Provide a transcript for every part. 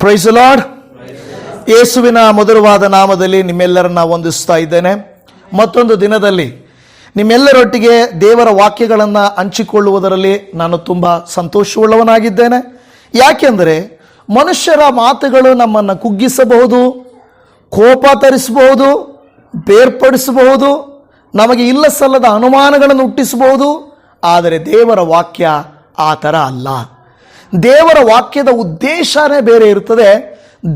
Price the lord. ಯೇಸುವಿನ ಮಧುರವಾದ ನಾಮದಲ್ಲಿ ನಿಮ್ಮೆಲ್ಲರನ್ನ ವಂದಿಸ್ತಾ ಇದ್ದೇನೆ. ಮತ್ತೊಂದು ದಿನದಲ್ಲಿ ನಿಮ್ಮೆಲ್ಲರೊಟ್ಟಿಗೆ ದೇವರ ವಾಕ್ಯಗಳನ್ನು ಹಂಚಿಕೊಳ್ಳುವುದರಲ್ಲಿ ನಾನು ತುಂಬ ಸಂತೋಷವುಳ್ಳವನಾಗಿದ್ದೇನೆ. ಯಾಕೆಂದರೆ ಮನುಷ್ಯರ ಮಾತುಗಳು ನಮ್ಮನ್ನು ಕುಗ್ಗಿಸಬಹುದು, ಕೋಪ ತರಿಸಬಹುದು, ಬೇರ್ಪಡಿಸಬಹುದು, ನಮಗೆ ಇಲ್ಲ ಸಲ್ಲದ ಅನುಮಾನಗಳನ್ನು ಹುಟ್ಟಿಸಬಹುದು. ಆದರೆ ದೇವರ ವಾಕ್ಯ ಆ ಥರ ಅಲ್ಲ. ದೇವರ ವಾಕ್ಯದ ಉದ್ದೇಶನೇ ಬೇರೆ ಇರುತ್ತದೆ,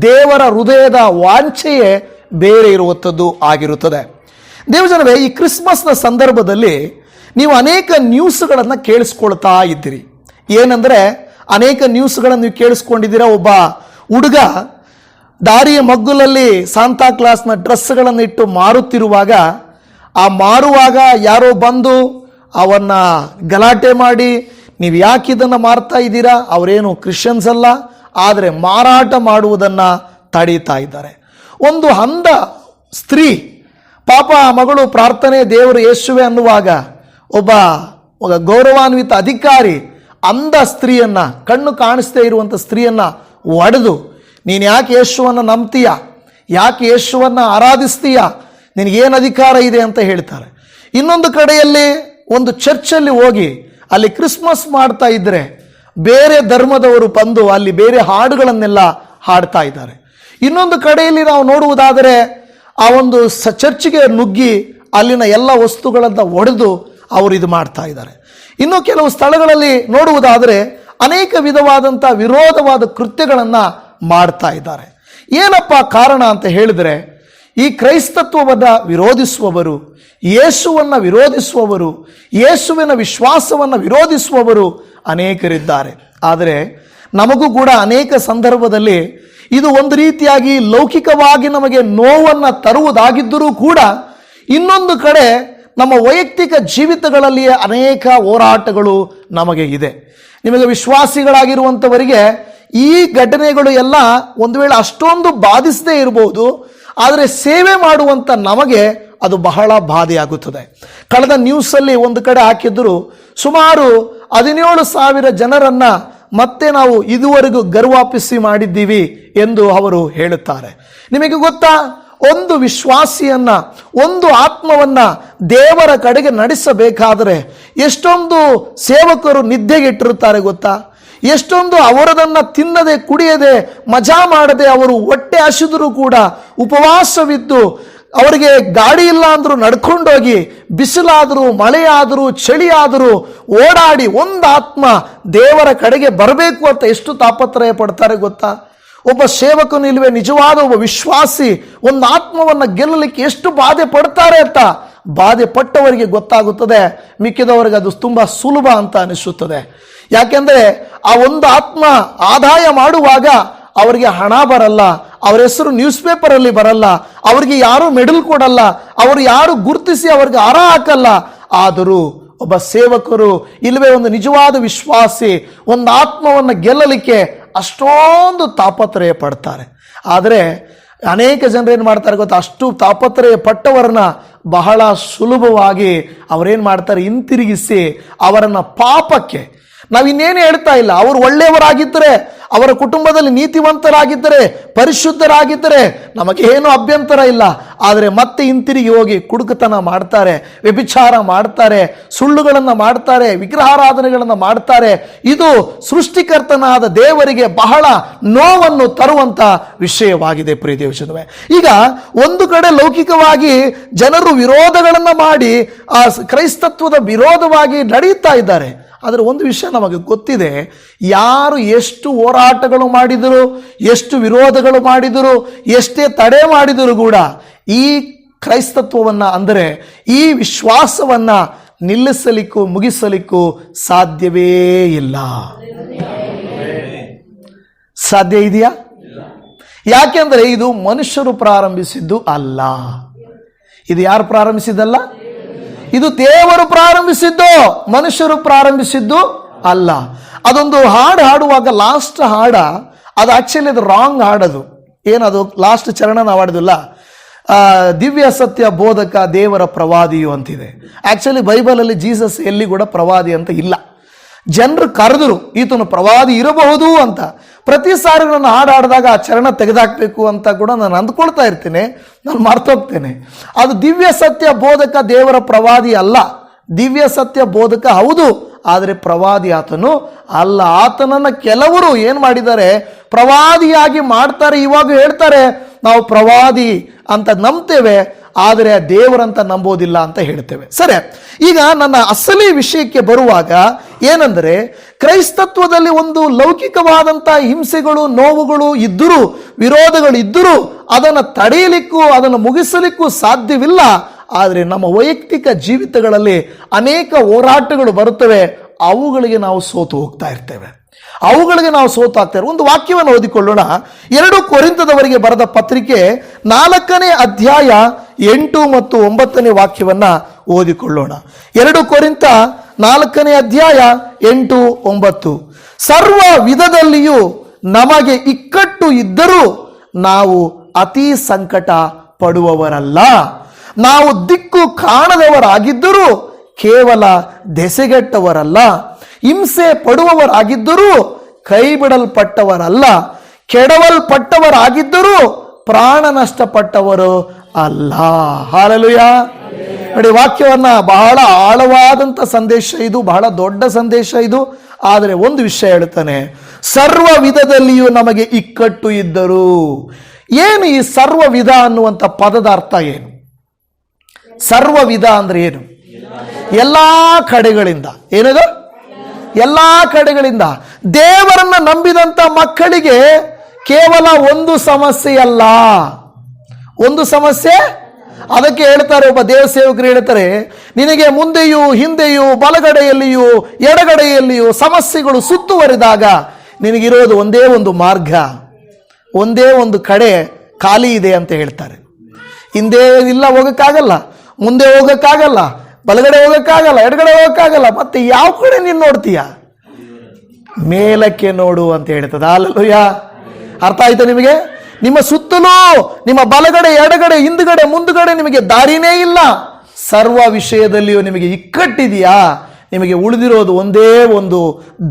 ದೇವರ ಹೃದಯದ ವಾಂಛೆಯೇ ಬೇರೆ ಇರುವಂಥದ್ದು ಆಗಿರುತ್ತದೆ. ದೇವಜನವೇ, ಈ ಕ್ರಿಸ್ಮಸ್ನ ಸಂದರ್ಭದಲ್ಲಿ ನೀವು ಅನೇಕ ನ್ಯೂಸ್ಗಳನ್ನು ಕೇಳಿಸ್ಕೊಳ್ತಾ ಇದ್ದೀರಿ. ಏನಂದರೆ ಅನೇಕ ನ್ಯೂಸ್ಗಳನ್ನು ನೀವು ಕೇಳಿಸ್ಕೊಂಡಿದ್ದೀರಾ. ಒಬ್ಬ ಹುಡುಗ ದಾರಿಯ ಮಗ್ಗುಲಲ್ಲಿ ಸಾಂತಾ ಕ್ಲಾಸ್ನ ಡ್ರೆಸ್ಗಳನ್ನು ಇಟ್ಟು ಮಾರುತ್ತಿರುವಾಗ, ಆ ಮಾರುವಾಗ ಯಾರೋ ಬಂದು ಅವನ್ನ ಗಲಾಟೆ ಮಾಡಿ, ನೀವು ಯಾಕೆ ಇದನ್ನು ಮಾರ್ತಾ ಇದ್ದೀರಾ? ಅವರೇನು ಕ್ರಿಶ್ಚಿಯನ್ಸ್ ಅಲ್ಲ, ಆದರೆ ಮಾರಾಟ ಮಾಡುವುದನ್ನು ತಡೀತಾ ಇದ್ದಾರೆ. ಒಂದು ಅಂಧ ಸ್ತ್ರೀ ಪಾಪ, ಆ ಮಗಳು ಪ್ರಾರ್ಥನೆ ದೇವರು ಯೇಸುವೆ ಅನ್ನುವಾಗ ಒಬ್ಬ ಗೌರವಾನ್ವಿತ ಅಧಿಕಾರಿ ಅಂಧ ಸ್ತ್ರೀಯನ್ನ, ಕಣ್ಣು ಕಾಣಿಸದೇ ಇರುವಂಥ ಸ್ತ್ರೀಯನ್ನ ಒಡೆದು, ನೀನು ಯಾಕೆ ಯೇಸುವನ್ನು ನಂಬ್ತೀಯ, ಯಾಕೆ ಯೇಸುವನ್ನು ಆರಾಧಿಸ್ತೀಯ, ನಿನಗೇನು ಅಧಿಕಾರ ಇದೆ ಅಂತ ಹೇಳ್ತಾರೆ. ಇನ್ನೊಂದು ಕಡೆಯಲ್ಲಿ ಒಂದು ಚರ್ಚಲ್ಲಿ ಹೋಗಿ ಅಲ್ಲಿ ಕ್ರಿಸ್ಮಸ್ ಮಾಡ್ತಾ ಇದ್ದರೆ ಬೇರೆ ಧರ್ಮದವರು ಬಂದು ಅಲ್ಲಿ ಬೇರೆ ಹಾಡುಗಳನ್ನೆಲ್ಲ ಹಾಡ್ತಾ ಇದ್ದಾರೆ. ಇನ್ನೊಂದು ಕಡೆಯಲ್ಲಿ ನಾವು ನೋಡುವುದಾದರೆ ಆ ಒಂದು ಚರ್ಚಿಗೆ ನುಗ್ಗಿ ಅಲ್ಲಿನ ಎಲ್ಲ ವಸ್ತುಗಳನ್ನು ಒಡೆದು ಅವರು ಇದು ಮಾಡ್ತಾ ಇದ್ದಾರೆ. ಇನ್ನು ಕೆಲವು ಸ್ಥಳಗಳಲ್ಲಿ ನೋಡುವುದಾದರೆ ಅನೇಕ ವಿಧವಾದಂಥ ವಿರೋಧವಾದ ಕೃತ್ಯಗಳನ್ನು ಮಾಡ್ತಾ ಇದ್ದಾರೆ. ಏನಪ್ಪ ಕಾರಣ ಅಂತ ಹೇಳಿದರೆ, ಈ ಕ್ರೈಸ್ತತ್ವವನ್ನು ವಿರೋಧಿಸುವವರು, ಯೇಸುವನ್ನು ವಿರೋಧಿಸುವವರು, ಯೇಸುವಿನ ವಿಶ್ವಾಸವನ್ನು ವಿರೋಧಿಸುವವರು ಅನೇಕರಿದ್ದಾರೆ. ಆದರೆ ನಮಗೂ ಕೂಡ ಅನೇಕ ಸಂದರ್ಭದಲ್ಲಿ ಇದು ಒಂದು ರೀತಿಯಾಗಿ ಲೌಕಿಕವಾಗಿ ನಮಗೆ ನೋವನ್ನು ತರುವುದಾಗಿದ್ದರೂ ಕೂಡ, ಇನ್ನೊಂದು ಕಡೆ ನಮ್ಮ ವೈಯಕ್ತಿಕ ಜೀವಿತಗಳಲ್ಲಿಯೇ ಅನೇಕ ಹೋರಾಟಗಳು ನಮಗೆ ಇದೆ. ನಿಮಗೆ ವಿಶ್ವಾಸಿಗಳಾಗಿರುವಂಥವರಿಗೆ ಈ ಘಟನೆಗಳು ಎಲ್ಲ ಒಂದು ವೇಳೆ ಅಷ್ಟೊಂದು ಬಾಧಿಸದೇ ಇರಬಹುದು, ಆದರೆ ಸೇವೆ ಮಾಡುವಂಥ ನಮಗೆ ಅದು ಬಹಳ ಬಾಧೆಯಾಗುತ್ತದೆ. ಕಳೆದ ನ್ಯೂಸಲ್ಲಿ ಒಂದು ಕಡೆ ಹಾಕಿದ್ರು, ಸುಮಾರು 17,000 ಜನರನ್ನ ಮತ್ತೆ ನಾವು ಇದುವರೆಗೂ ಗರ್ವಾಪಿಸಿ ಮಾಡಿದ್ದೀವಿ ಎಂದು ಅವರು ಹೇಳುತ್ತಾರೆ. ನಿಮಗೆ ಗೊತ್ತಾ, ಒಂದು ವಿಶ್ವಾಸಿಯನ್ನ, ಒಂದು ಆತ್ಮವನ್ನ ದೇವರ ಕಡೆಗೆ ನಡೆಸಬೇಕಾದರೆ ಎಷ್ಟೊಂದು ಸೇವಕರು ನಿದ್ದೆಗೆಟ್ಟಿರುತ್ತಾರೆ ಗೊತ್ತಾ? ಎಷ್ಟೊಂದು ಅವರದನ್ನು ತಿನ್ನದೆ ಕುಡಿಯದೆ ಮಜಾ ಮಾಡದೆ ಅವರು ಹೊಟ್ಟೆ ಹಸಿದರೂ ಕೂಡ ಉಪವಾಸವಿದ್ದು, ಅವರಿಗೆ ಗಾಡಿ ಇಲ್ಲ ಅಂದರೂ ನಡ್ಕೊಂಡೋಗಿ, ಬಿಸಿಲಾದರೂ ಮಳೆಯಾದರೂ ಚಳಿಯಾದರೂ ಓಡಾಡಿ ಒಂದು ಆತ್ಮ ದೇವರ ಕಡೆಗೆ ಬರಬೇಕು ಅಂತ ಎಷ್ಟು ತಾಪತ್ರಯ ಪಡ್ತಾರೆ ಗೊತ್ತಾ? ಒಬ್ಬ ಸೇವಕನು ಇಲ್ವೇ, ನಿಜವಾದ ಒಬ್ಬ ವಿಶ್ವಾಸಿ ಒಂದು ಆತ್ಮವನ್ನು ಗೆಲ್ಲಲಿಕ್ಕೆ ಎಷ್ಟು ಬಾಧೆ ಪಡ್ತಾರೆ ಅಂತ ಬಾಧೆ ಪಟ್ಟವರಿಗೆ ಗೊತ್ತಾಗುತ್ತದೆ. ಮಿಕ್ಕಿದವರಿಗೆ ಅದು ತುಂಬ ಸುಲಭ ಅಂತ ಅನಿಸುತ್ತದೆ. ಯಾಕೆಂದರೆ ಆ ಒಂದು ಆತ್ಮ ಆದಾಯ ಮಾಡುವಾಗ ಅವರಿಗೆ ಹಣ ಬರಲ್ಲ, ಅವರ ಹೆಸರು ನ್ಯೂಸ್ ಪೇಪರಲ್ಲಿ ಬರಲ್ಲ, ಅವರಿಗೆ ಯಾರು ಮೆಡಲ್ ಕೊಡಲ್ಲ, ಅವರು ಯಾರು ಗುರುತಿಸಿ ಅವರಿಗೆ ಹಾರ ಹಾಕಲ್ಲ. ಆದರೂ ಒಬ್ಬ ಸೇವಕರು ಇಲ್ಲವೇ ಒಂದು ನಿಜವಾದ ವಿಶ್ವಾಸಿ ಒಂದು ಆತ್ಮವನ್ನು ಗೆಲ್ಲಲಿಕ್ಕೆ ಅಷ್ಟೊಂದು ತಾಪತ್ರಯ ಪಡ್ತಾರೆ. ಆದರೆ ಅನೇಕ ಜನರು ಏನು ಮಾಡ್ತಾರೆ ಗೊತ್ತಾ, ಅಷ್ಟು ತಾಪತ್ರಯ ಪಟ್ಟವರನ್ನ ಬಹಳ ಸುಲಭವಾಗಿ ಅವರೇನು ಮಾಡ್ತಾರೆ, ಹಿಂತಿರುಗಿಸಿ ಅವರನ್ನು ಪಾಪಕ್ಕೆ, ನಾವಿನ್ನೇನು ಹೇಳ್ತಾ ಇಲ್ಲ, ಅವರು ಒಳ್ಳೆಯವರಾಗಿದ್ದರೆ, ಅವರ ಕುಟುಂಬದಲ್ಲಿ ನೀತಿವಂತರಾಗಿದ್ದರೆ, ಪರಿಶುದ್ಧರಾಗಿದ್ದರೆ ನಮಗೇನು ಅಭ್ಯಂತರ ಇಲ್ಲ. ಆದರೆ ಮತ್ತೆ ಹಿಂತಿರುಗಿ ಹೋಗಿ ಕುಡುಕತನ ಮಾಡ್ತಾರೆ, ವ್ಯಭಿಚಾರ ಮಾಡ್ತಾರೆ, ಸುಳ್ಳುಗಳನ್ನು ಮಾಡ್ತಾರೆ, ವಿಗ್ರಹಾರಾಧನೆಗಳನ್ನು ಮಾಡ್ತಾರೆ. ಇದು ಸೃಷ್ಟಿಕರ್ತನಾದ ದೇವರಿಗೆ ಬಹಳ ನೋವನ್ನು ತರುವಂತ ವಿಷಯವಾಗಿದೆ ಪ್ರಿಯ ದೇವಜನವೇ. ಈಗ ಒಂದು ಕಡೆ ಲೌಕಿಕವಾಗಿ ಜನರು ವಿರೋಧಗಳನ್ನು ಮಾಡಿ ಆ ಕ್ರೈಸ್ತತ್ವದ ವಿರೋಧವಾಗಿ ನಡೆಯುತ್ತಾ ಇದ್ದಾರೆ. ಆದರೆ ಒಂದು ವಿಷಯ ನಮಗೆ ಗೊತ್ತಿದೆ, ಯಾರು ಎಷ್ಟು ಹೋರಾಟಗಳು ಮಾಡಿದರು, ಎಷ್ಟು ವಿರೋಧಗಳು ಮಾಡಿದರು, ಎಷ್ಟೇ ತಡೆ ಮಾಡಿದರೂ ಕೂಡ ಈ ಕ್ರೈಸ್ತತ್ವವನ್ನು, ಅಂದರೆ ಈ ವಿಶ್ವಾಸವನ್ನು ನಿಲ್ಲಿಸಲಿಕ್ಕೂ ಮುಗಿಸಲಿಕ್ಕೂ ಸಾಧ್ಯವೇ ಇಲ್ಲ. ಸಾಧ್ಯ ಇದೆಯಾ? ಯಾಕೆಂದರೆ ಇದು ಮನುಷ್ಯರು ಪ್ರಾರಂಭಿಸಿದ್ದು ಅಲ್ಲ. ಇದು ಯಾರು ಪ್ರಾರಂಭಿಸಿದ್ದಲ್ಲ? ಇದು ದೇವರು ಪ್ರಾರಂಭಿಸಿದ್ದು, ಮನುಷ್ಯರು ಪ್ರಾರಂಭಿಸಿದ್ದು ಅಲ್ಲ. ಅದೊಂದು ಹಾಡು ಹಾಡುವಾಗ ಲಾಸ್ಟ್ ಹಾಡ ಅದು ಆಕ್ಚುಲಿ ಅದು ರಾಂಗ್ ಹಾಡದು. ಏನದು ಲಾಸ್ಟ್ ಚರಣ ನಾವು ಹಾಡೋದಿಲ್ಲ, ದಿವ್ಯ ಸತ್ಯ ಬೋಧಕ ದೇವರ ಪ್ರವಾದಿಯು ಅಂತಿದೆ. ಆಕ್ಚುಲಿ ಬೈಬಲಲ್ಲಿ ಜೀಸಸ್ ಎಲ್ಲಿ ಕೂಡ ಪ್ರವಾದಿ ಅಂತ ಇಲ್ಲ. ಜನರು ಕರೆದ್ರು ಈತನು ಪ್ರವಾದಿ ಇರಬಹುದು ಅಂತ. ಪ್ರತಿ ಸಾರಿ ನಾನು ಹಾಡಾಡಿದಾಗ ಆ ಚರಣ ತೆಗೆದಾಕಬೇಕು ಅಂತ ಕೂಡ ನಾನು ಅಂದ್ಕೊಳ್ತಾ ಇರ್ತೀನಿ, ನಾನು ಮರ್ತೋಗ್ತೇನೆ. ಅದು ದಿವ್ಯ ಸತ್ಯ ಬೋಧಕ ದೇವರ ಪ್ರವಾದಿ ಅಲ್ಲ. ದಿವ್ಯ ಸತ್ಯ ಬೋಧಕ ಹೌದು, ಆದರೆ ಪ್ರವಾದಿ ಆತನು ಅಲ್ಲ. ಆತನನ್ನು ಕೆಲವರು ಏನು ಮಾಡಿದ್ದಾರೆ, ಪ್ರವಾದಿಯಾಗಿ ಮಾಡ್ತಾರೆ. ಇವಾಗ ಹೇಳ್ತಾರೆ ನಾವು ಪ್ರವಾದಿ ಅಂತ ನಂಬ್ತೇವೆ, ಆದರೆ ದೇವರಂತ ನಂಬೋದಿಲ್ಲ ಅಂತ ಹೇಳ್ತೇವೆ. ಸರಿ, ಈಗ ನನ್ನ ಅಸಲಿ ವಿಷಯಕ್ಕೆ ಬರುವಾಗ ಏನಂದರೆ, ಕ್ರೈಸ್ತತ್ವದಲ್ಲಿ ಒಂದು ಲೌಕಿಕವಾದಂಥ ಹಿಂಸೆಗಳು, ನೋವುಗಳು ಇದ್ದರೂ, ವಿರೋಧಗಳು ಇದ್ದರೂ ಅದನ್ನು ತಡೆಯಲಿಕ್ಕೂ ಅದನ್ನು ಮುಗಿಸಲಿಕ್ಕೂ ಸಾಧ್ಯವಿಲ್ಲ. ಆದರೆ ನಮ್ಮ ವೈಯಕ್ತಿಕ ಜೀವಿತಗಳಲ್ಲಿ ಅನೇಕ ಹೋರಾಟಗಳು ಬರುತ್ತವೆ, ಅವುಗಳಿಗೆ ನಾವು ಸೋತು ಹೋಗ್ತಾ ಇರ್ತೇವೆ. ಒಂದು ವಾಕ್ಯವನ್ನು ಓದಿಕೊಳ್ಳೋಣ. 2 ಕೊರಿಂಥದವರಿಗೆ ಬರೆದ ಪತ್ರಿಕೆ 4ನೇ ಅಧ್ಯಾಯ 8 ಮತ್ತು 9ನೇ ವಾಕ್ಯವನ್ನ ಓದಿಕೊಳ್ಳೋಣ. 2 ಕೊರಿಂಥ 4ನೇ ಅಧ್ಯಾಯ 8, 9. ಸರ್ವ ವಿಧದಲ್ಲಿಯೂ ನಮಗೆ ಇಕ್ಕಟ್ಟು ಇದ್ದರೂ ನಾವು ಅತಿ ಸಂಕಟ ಪಡುವವರಲ್ಲ. ನಾವು ದಿಕ್ಕು ಕಾಣದವರಾಗಿದ್ದರೂ ಕೇವಲ ದೆಸೆಗೆಟ್ಟವರಲ್ಲ. ಹಿಂಸೆ ಪಡುವವರಾಗಿದ್ದರೂ ಕೈ ಬಿಡಲ್ಪಟ್ಟವರಲ್ಲ. ಕೆಡವಲ್ಪಟ್ಟವರಾಗಿದ್ದರೂ ಪ್ರಾಣ ನಷ್ಟಪಟ್ಟವರು ಅಲ್ಲ. ಹಾಲೆಲೂಯಾ. ನೋಡಿ, ವಾಕ್ಯವನ್ನ ಬಹಳ ಆಳವಾದಂಥ ಸಂದೇಶ ಇದು, ಬಹಳ ದೊಡ್ಡ ಸಂದೇಶ ಇದು. ಆದರೆ ಒಂದು ವಿಷಯ ಹೇಳ್ತಾನೆ, ಸರ್ವ ವಿಧದಲ್ಲಿಯೂ ನಮಗೆ ಇಕ್ಕಟ್ಟು ಇದ್ದರು. ಏನು ಈ ಸರ್ವ ವಿಧ ಅನ್ನುವಂಥ ಪದದ ಅರ್ಥ ಏನು? ಸರ್ವ ವಿಧ ಅಂದ್ರೆ ಏನು? ಎಲ್ಲಾ ಕಡೆಗಳಿಂದ. ಏನದು? ಎಲ್ಲಾ ಕಡೆಗಳಿಂದ. ದೇವರನ್ನ ನಂಬಿದಂತ ಮಕ್ಕಳಿಗೆ ಕೇವಲ ಒಂದು ಸಮಸ್ಯೆ ಅಲ್ಲ, ಒಂದು ಸಮಸ್ಯೆ. ಅದಕ್ಕೆ ಹೇಳ್ತಾರೆ, ಒಬ್ಬ ದೇವಸೇವಕರು ಹೇಳ್ತಾರೆ, ನಿನಗೆ ಮುಂದೆಯೂ ಹಿಂದೆಯೂ ಬಲಗಡೆಯಲ್ಲಿಯೂ ಎಡಗಡೆಯಲ್ಲಿಯೂ ಸಮಸ್ಯೆಗಳು ಸುತ್ತುವರಿದಾಗ ನಿನಗಿರೋದು ಒಂದೇ ಒಂದು ಮಾರ್ಗ, ಒಂದೇ ಒಂದು ಕಡೆ ಖಾಲಿ ಇದೆ ಅಂತ ಹೇಳ್ತಾರೆ. ಹಿಂದೆ ಇಲ್ಲ ಹೋಗಕ್ಕಾಗಲ್ಲ, ಮುಂದೆ ಹೋಗಕ್ಕಾಗಲ್ಲ, ಬಲಗಡೆ ಹೋಗಕ್ಕಾಗಲ್ಲ, ಎಡಗಡೆ ಹೋಗಕ್ಕಾಗಲ್ಲ, ಮತ್ತೆ ಯಾವ ಕಡೆ ನೀನು ನೋಡ್ತೀಯ? ಮೇಲಕ್ಕೆ ನೋಡು ಅಂತ ಹೇಳ್ತದ. ಹಲ್ಲೆಲೂಯಾ. ಅರ್ಥ ಆಯ್ತಾ ನಿಮಗೆ? ನಿಮ್ಮ ಸುತ್ತಲೂ ನಿಮ್ಮ ಬಲಗಡೆ ಎಡಗಡೆ ಹಿಂದುಗಡೆ ಮುಂದುಗಡೆ ನಿಮಗೆ ದಾರಿನೇ ಇಲ್ಲ. ಸರ್ವ ವಿಷಯದಲ್ಲಿಯೂ ನಿಮಗೆ ಇಕ್ಕಟ್ಟಿದೆಯಾ? ನಿಮಗೆ ಉಳಿದಿರೋದು ಒಂದೇ ಒಂದು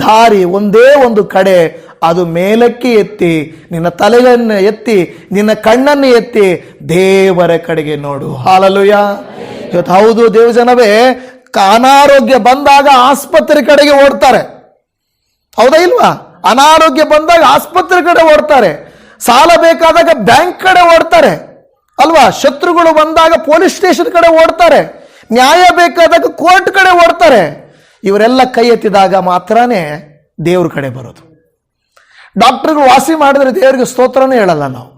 ದಾರಿ, ಒಂದೇ ಒಂದು ಕಡೆ. ಅದು ಮೇಲಕ್ಕೆ ಎತ್ತಿ, ನಿನ್ನ ತಲೆಯನ್ನು ಎತ್ತಿ, ನಿನ್ನ ಕಣ್ಣನ್ನು ಎತ್ತಿ ದೇವರ ಕಡೆಗೆ ನೋಡು. ಹಲ್ಲೆಲೂಯಾ. ಇವತ್ತು ಹೌದು, ದೇವಜನವೇ, ಅನಾರೋಗ್ಯ ಬಂದಾಗ ಆಸ್ಪತ್ರೆ ಕಡೆಗೆ ಓಡ್ತಾರೆ, ಹೌದಾ ಇಲ್ವಾ? ಅನಾರೋಗ್ಯ ಬಂದಾಗ ಆಸ್ಪತ್ರೆ ಕಡೆ ಓಡ್ತಾರೆ, ಸಾಲ ಬೇಕಾದಾಗ ಬ್ಯಾಂಕ್ ಕಡೆ ಓಡ್ತಾರೆ ಅಲ್ವಾ? ಶತ್ರುಗಳು ಬಂದಾಗ ಪೊಲೀಸ್ ಸ್ಟೇಷನ್ ಕಡೆ ಓಡ್ತಾರೆ, ನ್ಯಾಯ ಬೇಕಾದಾಗ ಕೋರ್ಟ್ ಕಡೆ ಓಡ್ತಾರೆ. ಇವರೆಲ್ಲ ಕೈ ಎತ್ತಿದಾಗ ಮಾತ್ರನೇ ದೇವ್ರ ಕಡೆ ಬರೋದು. ಡಾಕ್ಟರ್ಗಳು ವಾಸಿ ಮಾಡಿದ್ರೆ ದೇವರಿಗೆ ಸ್ತೋತ್ರನೇ ಹೇಳಲ್ಲ ನಾವು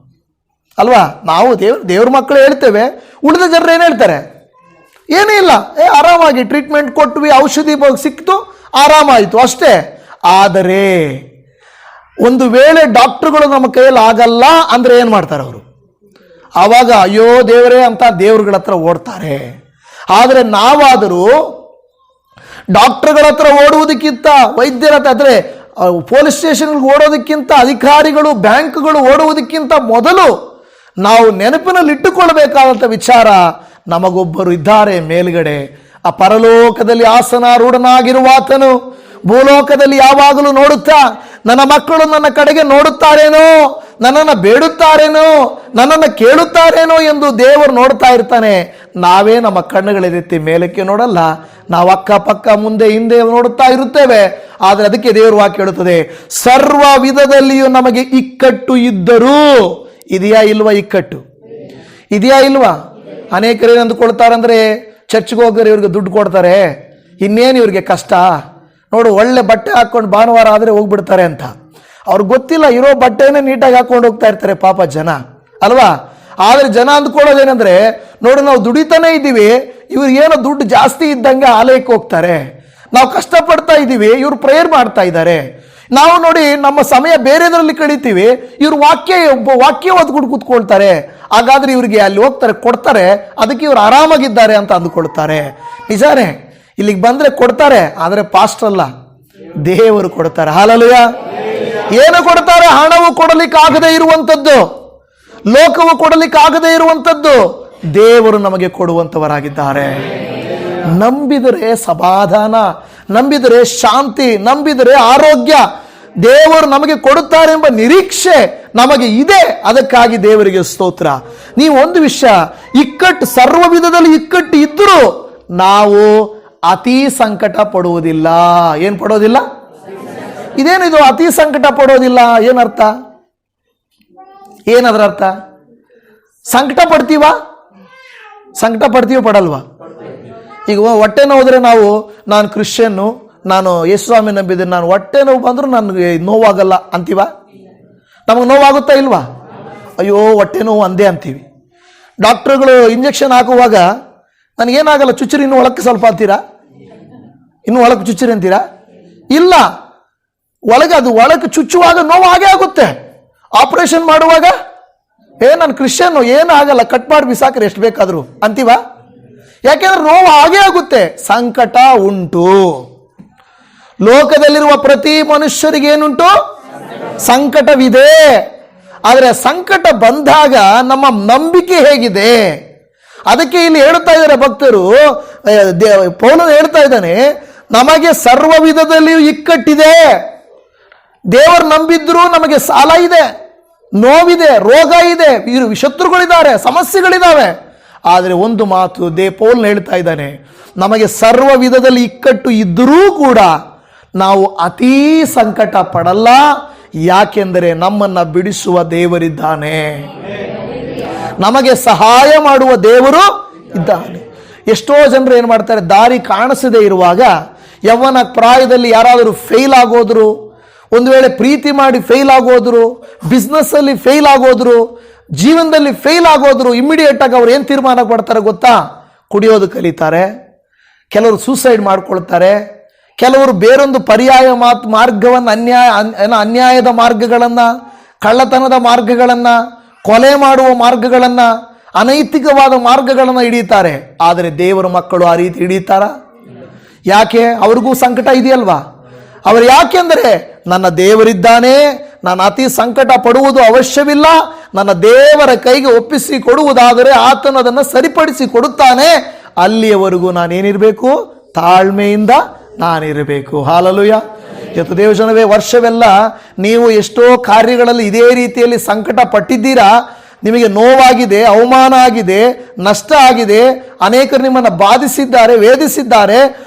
ಅಲ್ವಾ? ನಾವು ದೇವ್ರ ಮಕ್ಕಳು ಹೇಳ್ತೇವೆ, ಉಳಿದ ಜನರು ಏನು ಹೇಳ್ತಾರೆ? ಏನೂ ಇಲ್ಲ, ಆರಾಮಾಗಿ ಟ್ರೀಟ್ಮೆಂಟ್ ಕೊಟ್ವಿ, ಔಷಧಿ ಸಿಕ್ತು, ಆರಾಮಾಯಿತು ಅಷ್ಟೇ. ಆದರೆ ಒಂದು ವೇಳೆ ಡಾಕ್ಟರ್ಗಳು ನಮ್ಮ ಕೈಯಲ್ಲಿ ಆಗಲ್ಲ ಅಂದ್ರೆ ಏನು ಮಾಡ್ತಾರೆ ಅವರು? ಆವಾಗ ಅಯ್ಯೋ ದೇವರೇ ಅಂತ ದೇವ್ರಗಳ ಹತ್ರ ಓಡ್ತಾರೆ. ಆದರೆ ನಾವಾದರೂ ಡಾಕ್ಟರ್ಗಳ ಹತ್ರ ಓಡುವುದಕ್ಕಿಂತ, ವೈದ್ಯರ ಹತ್ರ, ಅಂದರೆ ಪೊಲೀಸ್ ಸ್ಟೇಷನ್ಗೆ ಓಡೋದಕ್ಕಿಂತ, ಅಧಿಕಾರಿಗಳು ಬ್ಯಾಂಕ್ಗಳು ಓಡುವುದಕ್ಕಿಂತ ಮೊದಲು ನಾವು ನೆನಪಿನಲ್ಲಿ ಇಟ್ಟುಕೊಳ್ಬೇಕಾದಂಥ ವಿಚಾರ, ನಮಗೊಬ್ಬರು ಇದ್ದಾರೆ ಮೇಲ್ಗಡೆ. ಆ ಪರಲೋಕದಲ್ಲಿ ಆಸನಾರೂಢನಾಗಿರುವ ಆತನು ಭೂಲೋಕದಲ್ಲಿ ಯಾವಾಗಲೂ ನೋಡುತ್ತಾ, ನನ್ನ ಮಕ್ಕಳು ನನ್ನ ಕಡೆಗೆ ನೋಡುತ್ತಾರೇನೋ, ನನ್ನನ್ನು ಬೇಡುತ್ತಾರೇನೋ, ನನ್ನನ್ನು ಕೇಳುತ್ತಾರೇನೋ ಎಂದು ದೇವರು ನೋಡ್ತಾ ಇರ್ತಾನೆ. ನಾವೇ ನಮ್ಮ ಕಣ್ಣುಗಳೆತ್ತಿ ಮೇಲಕ್ಕೆ ನೋಡಲ್ಲ, ನಾವು ಅಕ್ಕಪಕ್ಕ ಮುಂದೆ ಹಿಂದೆ ನೋಡುತ್ತಾ ಇರುತ್ತೇವೆ. ಆದರೆ ಅದಕ್ಕೆ ದೇವರು ವಾಕ್ಯ ಹೇಳುತ್ತದೆ, ಸರ್ವ ವಿಧದಲ್ಲಿಯೂ ನಮಗೆ ಇಕ್ಕಟ್ಟು ಇದ್ದರೂ. ಇದೆಯಾ ಇಲ್ವಾ? ಇಕ್ಕಟ್ಟು ಇದೆಯಾ ಇಲ್ವಾ? ಅನೇಕರು ಏನು ಅಂದುಕೊಳ್ತಾರಂದ್ರೆ, ಚರ್ಚ್ಗೆ ಹೋಗೋರು ಇವ್ರಿಗೆ ದುಡ್ಡು ಕೊಡ್ತಾರೆ, ಇನ್ನೇನು ಇವ್ರಿಗೆ ಕಷ್ಟ ನೋಡು, ಒಳ್ಳೆ ಬಟ್ಟೆ ಹಾಕೊಂಡು ಭಾನುವಾರ ಆದರೆ ಹೋಗ್ಬಿಡ್ತಾರೆ ಅಂತ. ಅವ್ರಿಗೆ ಗೊತ್ತಿಲ್ಲ, ಇರೋ ಬಟ್ಟೆನೇ ನೀಟಾಗಿ ಹಾಕೊಂಡು ಹೋಗ್ತಾ ಇರ್ತಾರೆ ಪಾಪ ಜನ ಅಲ್ವಾ? ಆದರೆ ಜನ ಅಂದ್ಕೊಳ್ಳೋದೇನೆಂದ್ರೆ, ನೋಡು ನಾವು ದುಡಿತಾನೆ ಇದ್ದೀವಿ, ಇವ್ರಿಗೇನೋ ದುಡ್ಡು ಜಾಸ್ತಿ ಇದ್ದಂಗೆ ಆಲಯಕ್ಕೆ ಹೋಗ್ತಾರೆ, ನಾವು ಕಷ್ಟಪಡ್ತಾ ಇದ್ದೀವಿ, ಇವ್ರು ಪ್ರೇಯರ್ ಮಾಡ್ತಾ ಇದ್ದಾರೆ. ನಾವು ನೋಡಿ ನಮ್ಮ ಸಮಯ ಬೇರೆದರಲ್ಲಿ ಕಳೀತೀವಿ, ಇವ್ರು ವಾಕ್ಯ ಓದ್ಕೊಂಡು ಕೂತ್ಕೊಳ್ತಾರೆ. ಹಾಗಾದ್ರೆ ಇವ್ರಿಗೆ ಅಲ್ಲಿ ಹೋಗ್ತಾರೆ, ಕೊಡ್ತಾರೆ, ಅದಕ್ಕೆ ಇವ್ರು ಆರಾಮಾಗಿದ್ದಾರೆ ಅಂತ ಅಂದ್ಕೊಳ್ತಾರೆ. ನಿಜಾನೇ, ಇಲ್ಲಿಗೆ ಬಂದ್ರೆ ಕೊಡ್ತಾರೆ, ಆದರೆ ಪಾಸ್ಟರ್ ಅಲ್ಲ, ದೇವರು ಕೊಡ್ತಾರೆ. ಹಲ್ಲೆಲೂಯಾ. ಏನು ಕೊಡ್ತಾರೆ? ಹಣವು ಕೊಡಲಿಕ್ಕೆ ಆಗದೆ ಇರುವಂಥದ್ದು, ಲೋಕವು ಕೊಡಲಿಕ್ಕೆ ಆಗದೆ ಇರುವಂಥದ್ದು ದೇವರು ನಮಗೆ ಕೊಡುವಂಥವರಾಗಿದ್ದಾರೆ. ನಂಬಿದರೆ ಸಮಾಧಾನ, ನಂಬಿದರೆ ಶಾಂತಿ, ನಂಬಿದರೆ ಆರೋಗ್ಯ, ದೇವರು ನಮಗೆ ಕೊಡುತ್ತಾರೆ ಎಂಬ ನಿರೀಕ್ಷೆ ನಮಗೆ ಇದೆ. ಅದಕ್ಕಾಗಿ ದೇವರಿಗೆ ಸ್ತೋತ್ರ. ನೀವು ಒಂದು ವಿಷಯ, ಇಕ್ಕಟ್ಟು ಸರ್ವ ವಿಧದಲ್ಲಿ ಇಕ್ಕಟ್ಟು ಇದ್ದರೂ ನಾವು ಅತಿ ಸಂಕಟ ಪಡುವುದಿಲ್ಲ. ಏನ್ ಪಡೋದಿಲ್ಲ? ಇದೇನಿದು ಅತಿ ಸಂಕಟ ಪಡೋದಿಲ್ಲ? ಏನರ್ಥ? ಏನದರ ಅರ್ಥ? ಸಂಕಟ ಪಡ್ತೀವ? ಸಂಕಟ ಪಡ್ತೀವ ಪಡಲ್ವಾ? ಈಗ ಹೊಟ್ಟೆ ನೋವುದ್ರೆ ನಾವು, ನಾನು ಕ್ರಿಶ್ಚಿಯನ್ನು, ನಾನು ಯೇಸುಸ್ವಾಮಿ ನಂಬಿದ್ದೀನಿ, ನಾನು ಹೊಟ್ಟೆ ನೋವು ಬಂದರೂ ನನಗೆ ನೋವಾಗಲ್ಲ ಅಂತೀವ? ನಮಗೆ ನೋವಾಗುತ್ತಾ ಇಲ್ವಾ? ಅಯ್ಯೋ ಹೊಟ್ಟೆ ನೋವು ಅಂದೇ ಅಂತೀವಿ. ಡಾಕ್ಟರ್ಗಳು ಇಂಜೆಕ್ಷನ್ ಹಾಕುವಾಗ ನನಗೇನಾಗಲ್ಲ, ಚುಚ್ಚುರಿ ಇನ್ನೂ ಒಳಕ್ಕೆ ಸ್ವಲ್ಪ ಅಂತೀರಾ? ಇನ್ನೂ ಒಳಕ್ಕೆ ಚುಚ್ಚುರಿ ಅಂತೀರಾ? ಇಲ್ಲ, ಒಳಗೆ ಅದು ಒಳಕ್ಕೆ ಚುಚ್ಚುವಾಗ ನೋವು ಹಾಗೆ ಆಗುತ್ತೆ. ಆಪರೇಷನ್ ಮಾಡುವಾಗ ನಾನು ಕ್ರಿಶ್ಚಿಯನ್ನು, ಏನು ಆಗಲ್ಲ, ಕಟ್ ಮಾಡಿ ಬಿಸಾಕ್ರೆ ಎಷ್ಟು ಬೇಕಾದ್ರು ಅಂತೀವ? ಯಾಕೆಂದ್ರೆ ನೋವು ಹಾಗೆ ಆಗುತ್ತೆ. ಸಂಕಟ ಉಂಟು. ಲೋಕದಲ್ಲಿರುವ ಪ್ರತಿ ಮನುಷ್ಯರಿಗೆ ಏನುಂಟು? ಸಂಕಟವಿದೆ. ಆದರೆ ಸಂಕಟ ಬಂದಾಗ ನಮ್ಮ ನಂಬಿಕೆ ಹೇಗಿದೆ? ಅದಕ್ಕೆ ಇಲ್ಲಿ ಹೇಳ್ತಾ ಇದ್ದಾರೆ ಭಕ್ತರು, ಪೌಲನು ಹೇಳ್ತಾ ಇದ್ದಾನೆ, ನಮಗೆ ಸರ್ವ ವಿಧದಲ್ಲಿಯೂ ಇಕ್ಕಟ್ಟಿದೆ. ದೇವರು ನಂಬಿದ್ರು ನಮಗೆ ಸಾಲ ಇದೆ, ನೋವಿದೆ, ರೋಗ ಇದೆ, ಶತ್ರುಗಳಿದ್ದಾರೆ, ಸಮಸ್ಯೆಗಳಿದ್ದಾವೆ. ಆದರೆ ಒಂದು ಮಾತು ಪೌಲನು ಹೇಳ್ತಾ ಇದ್ದಾನೆ, ನಮಗೆ ಸರ್ವ ವಿಧದಲ್ಲಿ ಇಕ್ಕಟ್ಟು ಇದ್ದರೂ ಕೂಡ ನಾವು ಅತೀ ಸಂಕಟ ಪಡಲ್ಲ. ಯಾಕೆಂದರೆ ನಮ್ಮನ್ನ ಬಿಡಿಸುವ ದೇವರಿದ್ದಾನೆ, ನಮಗೆ ಸಹಾಯ ಮಾಡುವ ದೇವರು ಇದ್ದಾನೆ. ಎಷ್ಟೋ ಜನರು ಏನು ಮಾಡ್ತಾರೆ, ದಾರಿ ಕಾಣಿಸದೇ ಇರುವಾಗ, ಯೌವನ ಪ್ರಾಯದಲ್ಲಿ ಯಾರಾದರೂ ಫೇಲ್ ಆಗೋದ್ರು, ಒಂದು ವೇಳೆ ಪ್ರೀತಿ ಮಾಡಿ ಫೇಲ್ ಆಗೋದ್ರು, ಬಿಸ್ನೆಸ್ಸಲ್ಲಿ ಫೇಲ್ ಆಗೋದ್ರು, ಜೀವನದಲ್ಲಿ ಫೇಲ್ ಆಗೋದ್ರು, ಇಮ್ಮಿಡಿಯೇಟ್ ಆಗಿ ಅವ್ರು ಏನು ತೀರ್ಮಾನ ಪಡ್ತಾರೆ ಗೊತ್ತಾ? ಕುಡಿಯೋದು ಕಲಿತಾರೆ, ಕೆಲವರು ಸೂಸೈಡ್ ಮಾಡ್ಕೊಳ್ತಾರೆ, ಕೆಲವರು ಬೇರೊಂದು ಪರ್ಯಾಯ ಮಾರ್ಗವನ್ನು, ಅನ್ಯಾಯದ ಮಾರ್ಗಗಳನ್ನು, ಕಳ್ಳತನದ ಮಾರ್ಗಗಳನ್ನು, ಕೊಲೆ ಮಾಡುವ ಮಾರ್ಗಗಳನ್ನು, ಅನೈತಿಕವಾದ ಮಾರ್ಗಗಳನ್ನು ಹಿಡಿತಾರೆ. ಆದರೆ ದೇವರ ಮಕ್ಕಳು ಆ ರೀತಿ ಹಿಡಿತಾರ? ಯಾಕೆ? ಅವ್ರಿಗೂ ಸಂಕಟ ಇದೆಯಲ್ವಾ? ಅವರು ಯಾಕೆಂದರೆ ನನ್ನ ದೇವರಿದ್ದಾನೆ, ನಾನು ಅತಿ ಸಂಕಟ ಪಡುವುದು ಅವಶ್ಯವಿಲ್ಲ, ನನ್ನ ದೇವರ ಕೈಗೆ ಒಪ್ಪಿಸಿ ಕೊಡುವುದಾದರೆ ಆತನು ಅದನ್ನು ಸರಿಪಡಿಸಿ ಕೊಡುತ್ತಾನೆ. ಅಲ್ಲಿಯವರೆಗೂ ನಾನೇನಿರಬೇಕು? ತಾಳ್ಮೆಯಿಂದ ನಾನಿರಬೇಕು. ಹಾಲೆಲೂಯಾ. ಇವತ್ತು ದೇವಜನವೇ, ವರ್ಷವೆಲ್ಲ ನೀವು ಎಷ್ಟೋ ಕಾರ್ಯಗಳಲ್ಲಿ ಇದೇ ರೀತಿಯಲ್ಲಿ ಸಂಕಟ ಪಟ್ಟಿದ್ದೀರಾ. ನಿಮಗೆ ನೋವಾಗಿದೆ, ಅವಮಾನ ಆಗಿದೆ, ನಷ್ಟ ಆಗಿದೆ, ಅನೇಕರು ನಿಮ್ಮನ್ನು ಬಾಧಿಸಿದ್ದಾರೆ, ವೇದಿಸಿದ್ದಾರೆ.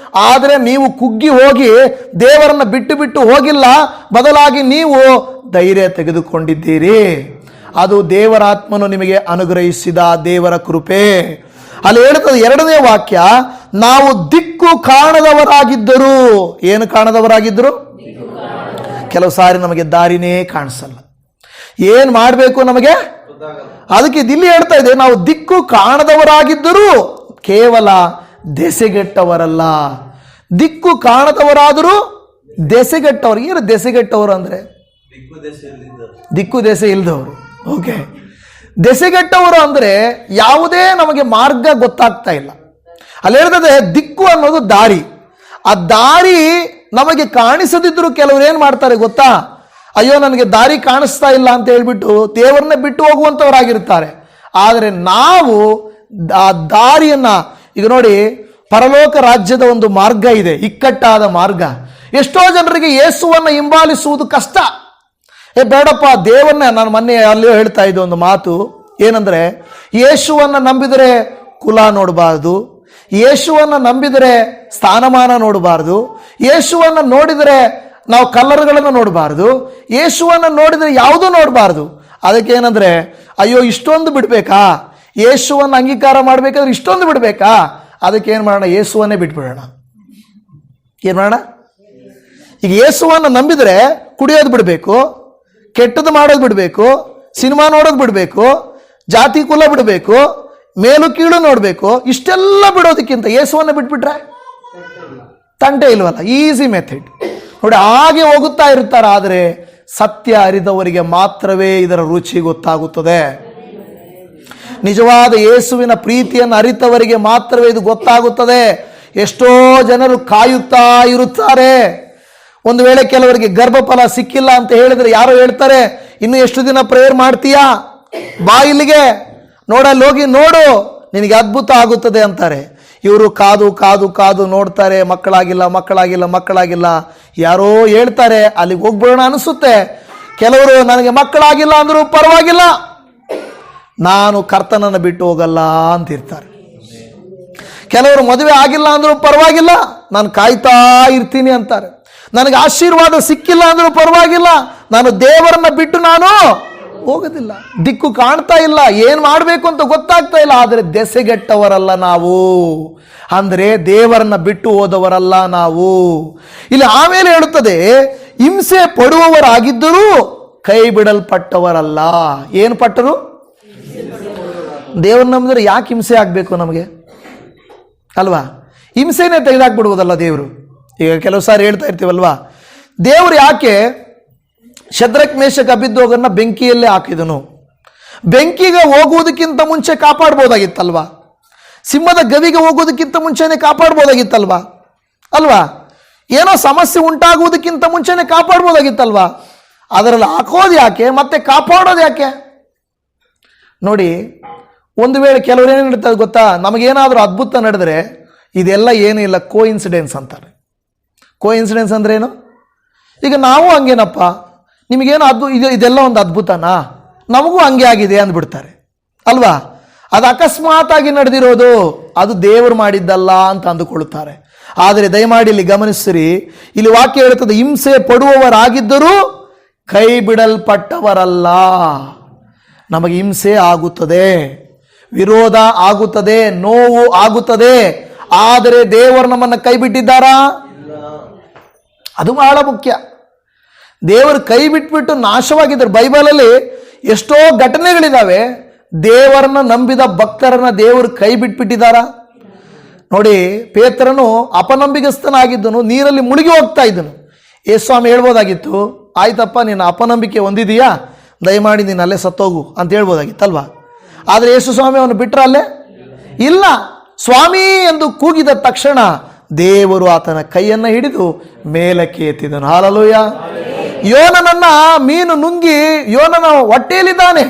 ಆದರೆ ನೀವು ಕುಗ್ಗಿ ಹೋಗಿ ದೇವರನ್ನು ಬಿಟ್ಟು ಬಿಟ್ಟು ಹೋಗಿಲ್ಲ, ಬದಲಾಗಿ ನೀವು ಧೈರ್ಯ ತೆಗೆದುಕೊಂಡಿದ್ದೀರಿ. ಅದು ದೇವರ ಆತ್ಮನು ನಿಮಗೆ ಅನುಗ್ರಹಿಸಿದ ದೇವರ ಕೃಪೆ. ಅಲ್ಲಿ ಹೇಳ್ತದೆ ಎರಡನೇ ವಾಕ್ಯ, ನಾವು ದಿಕ್ಕು ಕಾಣದವರಾಗಿದ್ದರು. ಏನು ಕಾಣದವರಾಗಿದ್ದರು? ಕೆಲವು ಸಾರಿ ನಮಗೆ ದಾರಿನೇ ಕಾಣಿಸಲ್ಲ, ಏನ್ ಮಾಡಬೇಕು ನಮಗೆ. ಅದಕ್ಕೆ ಇಲ್ಲಿ ಹೇಳ್ತಾ ಇದೆ, ನಾವು ದಿಕ್ಕು ಕಾಣದವರಾಗಿದ್ದರೂ ಕೇವಲ ದೆಸೆಗೆಟ್ಟವರಲ್ಲ. ದಿಕ್ಕು ಕಾಣದವರಾದರೂ ದೆಸೆಗೆಟ್ಟವರು. ಏನು ದೆಸೆಗೆಟ್ಟವರು ಅಂದ್ರೆ? ದಿಕ್ಕು ದೆಸೆ ಇಲ್ದವರು. ಓಕೆ, ದೆಸೆಗೆಟ್ಟವರು ಅಂದ್ರೆ ಯಾವುದೇ ನಮಗೆ ಮಾರ್ಗ ಗೊತ್ತಾಗ್ತಾ ಇಲ್ಲ. ಅಲ್ಲಿ ಹೇಳ್ತದೆ ದಿಕ್ಕು ಅನ್ನೋದು ದಾರಿ. ಆ ದಾರಿ ನಮಗೆ ಕಾಣಿಸದಿದ್ರು ಕೆಲವರು ಏನ್ ಮಾಡ್ತಾರೆ ಗೊತ್ತಾ? ಅಯ್ಯೋ ನನಗೆ ದಾರಿ ಕಾಣಿಸ್ತಾ ಇಲ್ಲ ಅಂತ ಹೇಳ್ಬಿಟ್ಟು ದೇವರನ್ನೇ ಬಿಟ್ಟು ಹೋಗುವಂಥವರಾಗಿರ್ತಾರೆ. ಆದರೆ ನಾವು ಆ ದಾರಿಯನ್ನ, ಈಗ ನೋಡಿ, ಪರಲೋಕ ರಾಜ್ಯದ ಒಂದು ಮಾರ್ಗ ಇದೆ, ಇಕ್ಕಟ್ಟಾದ ಮಾರ್ಗ. ಎಷ್ಟೋ ಜನರಿಗೆ ಯೇಸುವನ್ನು ಹಿಂಬಾಲಿಸುವುದು ಕಷ್ಟ. ಬೇಡಪ್ಪ, ದೇವರನ್ನ, ನಾನು ಮೊನ್ನೆ ಅಲ್ಲಿಯೋ ಹೇಳ್ತಾ ಇದ್ದೆ ಒಂದು ಮಾತು, ಏನಂದ್ರೆ, ಯೇಸುವನ್ನು ನಂಬಿದರೆ ಕುಲ ನೋಡಬಾರ್ದು, ಯೇಸುವನ್ನು ನಂಬಿದರೆ ಸ್ಥಾನಮಾನ ನೋಡಬಾರ್ದು, ಯೇಸುವನ್ನು ನೋಡಿದರೆ ನಾವು ಕಲರ್ಗಳನ್ನು ನೋಡಬಾರ್ದು, ಯೇಸುವನ್ನು ನೋಡಿದರೆ ಯಾವುದೂ ನೋಡಬಾರ್ದು. ಅದಕ್ಕೆ ಏನಂದ್ರೆ, ಅಯ್ಯೋ ಇಷ್ಟೊಂದು ಬಿಡ್ಬೇಕಾ, ಯೇಸುವನ್ನು ಅಂಗೀಕಾರ ಮಾಡ್ಬೇಕಾದ್ರೆ ಇಷ್ಟೊಂದು ಬಿಡ್ಬೇಕಾ? ಅದಕ್ಕೆ ಏನು ಮಾಡೋಣ, ಯೇಸುವನ್ನೇ ಬಿಟ್ಬಿಡೋಣ. ಏನು ಮಾಡೋಣ? ಈಗ ಯೇಸುವನ್ನು ನಂಬಿದರೆ ಕುಡಿಯೋದು ಬಿಡಬೇಕು, ಕೆಟ್ಟದ್ದು ಮಾಡೋದು ಬಿಡಬೇಕು, ಸಿನಿಮಾ ನೋಡೋದು ಬಿಡಬೇಕು, ಜಾತಿ ಕುಲ ಬಿಡಬೇಕು, ಮೇಲು ಕೀಳು ನೋಡಬೇಕು. ಇಷ್ಟೆಲ್ಲ ಬಿಡೋದಕ್ಕಿಂತ ಯೇಸುವನ್ನು ಬಿಟ್ಬಿಟ್ರೆ ತಂಟೆ ಇಲ್ವಲ್ಲ? ಈಸಿ ಮೆಥಡ್ ನೋಡಿ, ಹಾಗೆ ಹೋಗುತ್ತಾ ಇರ್ತಾರೆ. ಆದರೆ ಸತ್ಯ ಅರಿದವರಿಗೆ ಮಾತ್ರವೇ ಇದರ ರುಚಿ ಗೊತ್ತಾಗುತ್ತದೆ. ನಿಜವಾದ ಯೇಸುವಿನ ಪ್ರೀತಿಯನ್ನು ಅರಿತವರಿಗೆ ಮಾತ್ರವೇ ಇದು ಗೊತ್ತಾಗುತ್ತದೆ. ಎಷ್ಟೋ ಜನರು ಕಾಯುತ್ತಾ ಇರುತ್ತಾರೆ. ಒಂದು ವೇಳೆ ಕೆಲವರಿಗೆ ಗರ್ಭಫಲ ಸಿಕ್ಕಿಲ್ಲ ಅಂತ ಹೇಳಿದ್ರೆ ಯಾರೋ ಹೇಳ್ತಾರೆ, ಇನ್ನು ಎಷ್ಟು ದಿನ ಪ್ರೇಯರ್ ಮಾಡ್ತೀಯಾ, ಬಾ ಇಲ್ಲಿಗೆ, ನೋಡಲ್ಲಿ ಹೋಗಿ ನೋಡು, ನಿನಗೆ ಅದ್ಭುತ ಆಗುತ್ತದೆ ಅಂತಾರೆ. ಇವರು ಕಾದು ಕಾದು ಕಾದು ನೋಡ್ತಾರೆ, ಮಕ್ಕಳಾಗಿಲ್ಲ. ಯಾರೋ ಹೇಳ್ತಾರೆ, ಅಲ್ಲಿಗೆ ಹೋಗ್ಬಿಡೋಣ ಅನಿಸುತ್ತೆ. ಕೆಲವರು ನನಗೆ ಮಕ್ಕಳಾಗಿಲ್ಲ ಅಂದರೂ ಪರವಾಗಿಲ್ಲ, ನಾನು ಕರ್ತನನ್ನು ಬಿಟ್ಟು ಹೋಗಲ್ಲ ಅಂತಿರ್ತಾರೆ. ಕೆಲವರು ಮದುವೆ ಆಗಿಲ್ಲ ಅಂದರೂ ಪರವಾಗಿಲ್ಲ, ನಾನು ಕಾಯ್ತಾ ಇರ್ತೀನಿ ಅಂತಾರೆ. ನನಗೆ ಆಶೀರ್ವಾದ ಸಿಕ್ಕಿಲ್ಲ ಅಂದರೂ ಪರವಾಗಿಲ್ಲ, ನಾನು ದೇವರನ್ನ ಬಿಟ್ಟು ನಾನು ಹೋಗೋದಿಲ್ಲ. ದಿಕ್ಕು ಕಾಣ್ತಾ ಇಲ್ಲ, ಏನು ಮಾಡಬೇಕು ಅಂತ ಗೊತ್ತಾಗ್ತಾ ಇಲ್ಲ. ಆದರೆ ದೆಸೆಗೆಟ್ಟವರಲ್ಲ ನಾವು, ಅಂದರೆ ದೇವರನ್ನ ಬಿಟ್ಟು ಹೋದವರಲ್ಲ ನಾವು. ಇಲ್ಲಿ ಆಮೇಲೆ ಹೇಳುತ್ತದೆ, ಹಿಂಸೆ ಪಡುವವರಾಗಿದ್ದರೂ ಕೈ ಬಿಡಲ್ಪಟ್ಟವರಲ್ಲ. ಏನು ಪಟ್ಟರು? ದೇವ್ರ ನಂಬಿದ್ರೆ ಯಾಕೆ ಹಿಂಸೆ ಆಗಬೇಕು ನಮಗೆ ಅಲ್ವಾ? ಹಿಂಸೆನೇ ತೆಗೆದಾಕ್ಬಿಡ್ಬೋದಲ್ಲ ದೇವರು. ಈಗ ಕೆಲವು ಸಾರಿ ಹೇಳ್ತಾ ಇರ್ತೀವಲ್ವಾ, ದೇವರು ಯಾಕೆ ಶದ್ರಕ್ ಮೇಷಕ್ ಅಬಿದ್ದೋಗನ್ನ ಬೆಂಕಿಯಲ್ಲೇ ಹಾಕಿದನು? ಬೆಂಕಿಗೆ ಹೋಗುವುದಕ್ಕಿಂತ ಮುಂಚೆ ಕಾಪಾಡ್ಬೋದಾಗಿತ್ತಲ್ವಾ? ಸಿಂಹದ ಗವಿಗೆ ಹೋಗೋದಕ್ಕಿಂತ ಮುಂಚೆನೆ ಕಾಪಾಡ್ಬೋದಾಗಿತ್ತಲ್ವಾ? ಅಲ್ವಾ? ಏನೋ ಸಮಸ್ಯೆ ಉಂಟಾಗುವುದಕ್ಕಿಂತ ಮುಂಚೆನೆ ಕಾಪಾಡ್ಬೋದಾಗಿತ್ತಲ್ವಾ? ಅದರಲ್ಲಿ ಹಾಕೋದು ಯಾಕೆ, ಮತ್ತೆ ಕಾಪಾಡೋದು ಯಾಕೆ? ನೋಡಿ, ಒಂದು ವೇಳೆ ಕೆಲವರು ಏನು ಹೇಳ್ತಾರೆ ಗೊತ್ತಾ, ನಮಗೇನಾದರೂ ಅದ್ಭುತ ನಡೆದರೆ ಇದೆಲ್ಲ ಏನೂ ಇಲ್ಲ, ಕೋ ಇನ್ಸಿಡೆನ್ಸ್ ಅಂತಾರೆ. ಕೋ ಇನ್ಸಿಡೆನ್ಸ್ ಅಂದ್ರೆ ಏನು? ಈಗ ನಾವು ಹಂಗೇನಪ್ಪ, ನಿಮಗೇನು ಇದೆಲ್ಲ ಒಂದು ಅದ್ಭುತನಾ, ನಮಗೂ ಹಂಗೆ ಆಗಿದೆ ಅಂದ್ಬಿಡ್ತಾರೆ ಅಲ್ವಾ? ಅದು ಅಕಸ್ಮಾತ್ ಆಗಿ ನಡೆದಿರೋದು, ಅದು ದೇವರು ಮಾಡಿದ್ದಲ್ಲ ಅಂತ ಅಂದುಕೊಳ್ಳುತ್ತಾರೆ. ಆದರೆ ದಯಮಾಡಿ ಇಲ್ಲಿ ಗಮನಿಸಿರಿ, ಇಲ್ಲಿ ವಾಕ್ಯ ಹೇಳುತ್ತದೆ, ಹಿಂಸೆ ಪಡುವವರಾಗಿದ್ದರೂ ಕೈ ಬಿಡಲ್ಪಟ್ಟವರಲ್ಲ. ನಮಗೆ ಹಿಂಸೆ ಆಗುತ್ತದೆ, ವಿರೋಧ ಆಗುತ್ತದೆ, ನೋವು ಆಗುತ್ತದೆ, ಆದರೆ ದೇವರು ನಮ್ಮನ್ನು ಕೈ ಬಿಟ್ಟಿದ್ದಾರಾ? ಅದು ಬಹಳ ಮುಖ್ಯ. ದೇವರು ಕೈ ಬಿಟ್ಬಿಟ್ಟು ನಾಶವಾಗಿದ್ದರು. ಬೈಬಲಲ್ಲಿ ಎಷ್ಟೋ ಘಟನೆಗಳಿದ್ದಾವೆ, ದೇವರನ್ನ ನಂಬಿದ ಭಕ್ತರನ್ನ ದೇವರು ಕೈ ಬಿಟ್ಬಿಟ್ಟಿದ್ದಾರ. ನೋಡಿ, ಪೇತ್ರನು ಅಪನಂಬಿಕಸ್ಥನಾಗಿದ್ದನು, ನೀರಲ್ಲಿ ಮುಳುಗಿ ಹೋಗ್ತಾ ಇದ್ದನು. ಯೇಸುಸ್ವಾಮಿ ಹೇಳ್ಬೋದಾಗಿತ್ತು, ಆಯ್ತಪ್ಪ ನೀನು ಅಪನಂಬಿಕೆ ಹೊಂದಿದೀಯಾ, ದಯಮಾಡಿ ನೀನು ಅಲ್ಲೇ ಸತ್ತೋಗು ಅಂತ ಹೇಳ್ಬೋದಾಗಿತ್ತಲ್ವಾ? ಆದರೆ ಯೇಸುಸ್ವಾಮಿ ಅವನು ಬಿಟ್ರ ಅಲ್ಲೇ ಇಲ್ಲ. ಸ್ವಾಮಿ ಎಂದು ಕೂಗಿದ ತಕ್ಷಣ ದೇವರು ಆತನ ಕೈಯನ್ನು ಹಿಡಿದು ಮೇಲಕ್ಕೆ ಎತ್ತಿದನು. ಹಾಲೆಲೂಯಾ. ಯೋನನನ್ನ ಮೀನು ನುಂಗಿ ಯೋನನ ಹೊಟ್ಟೆಯಲ್ಲಿದ್ದಾನೆ.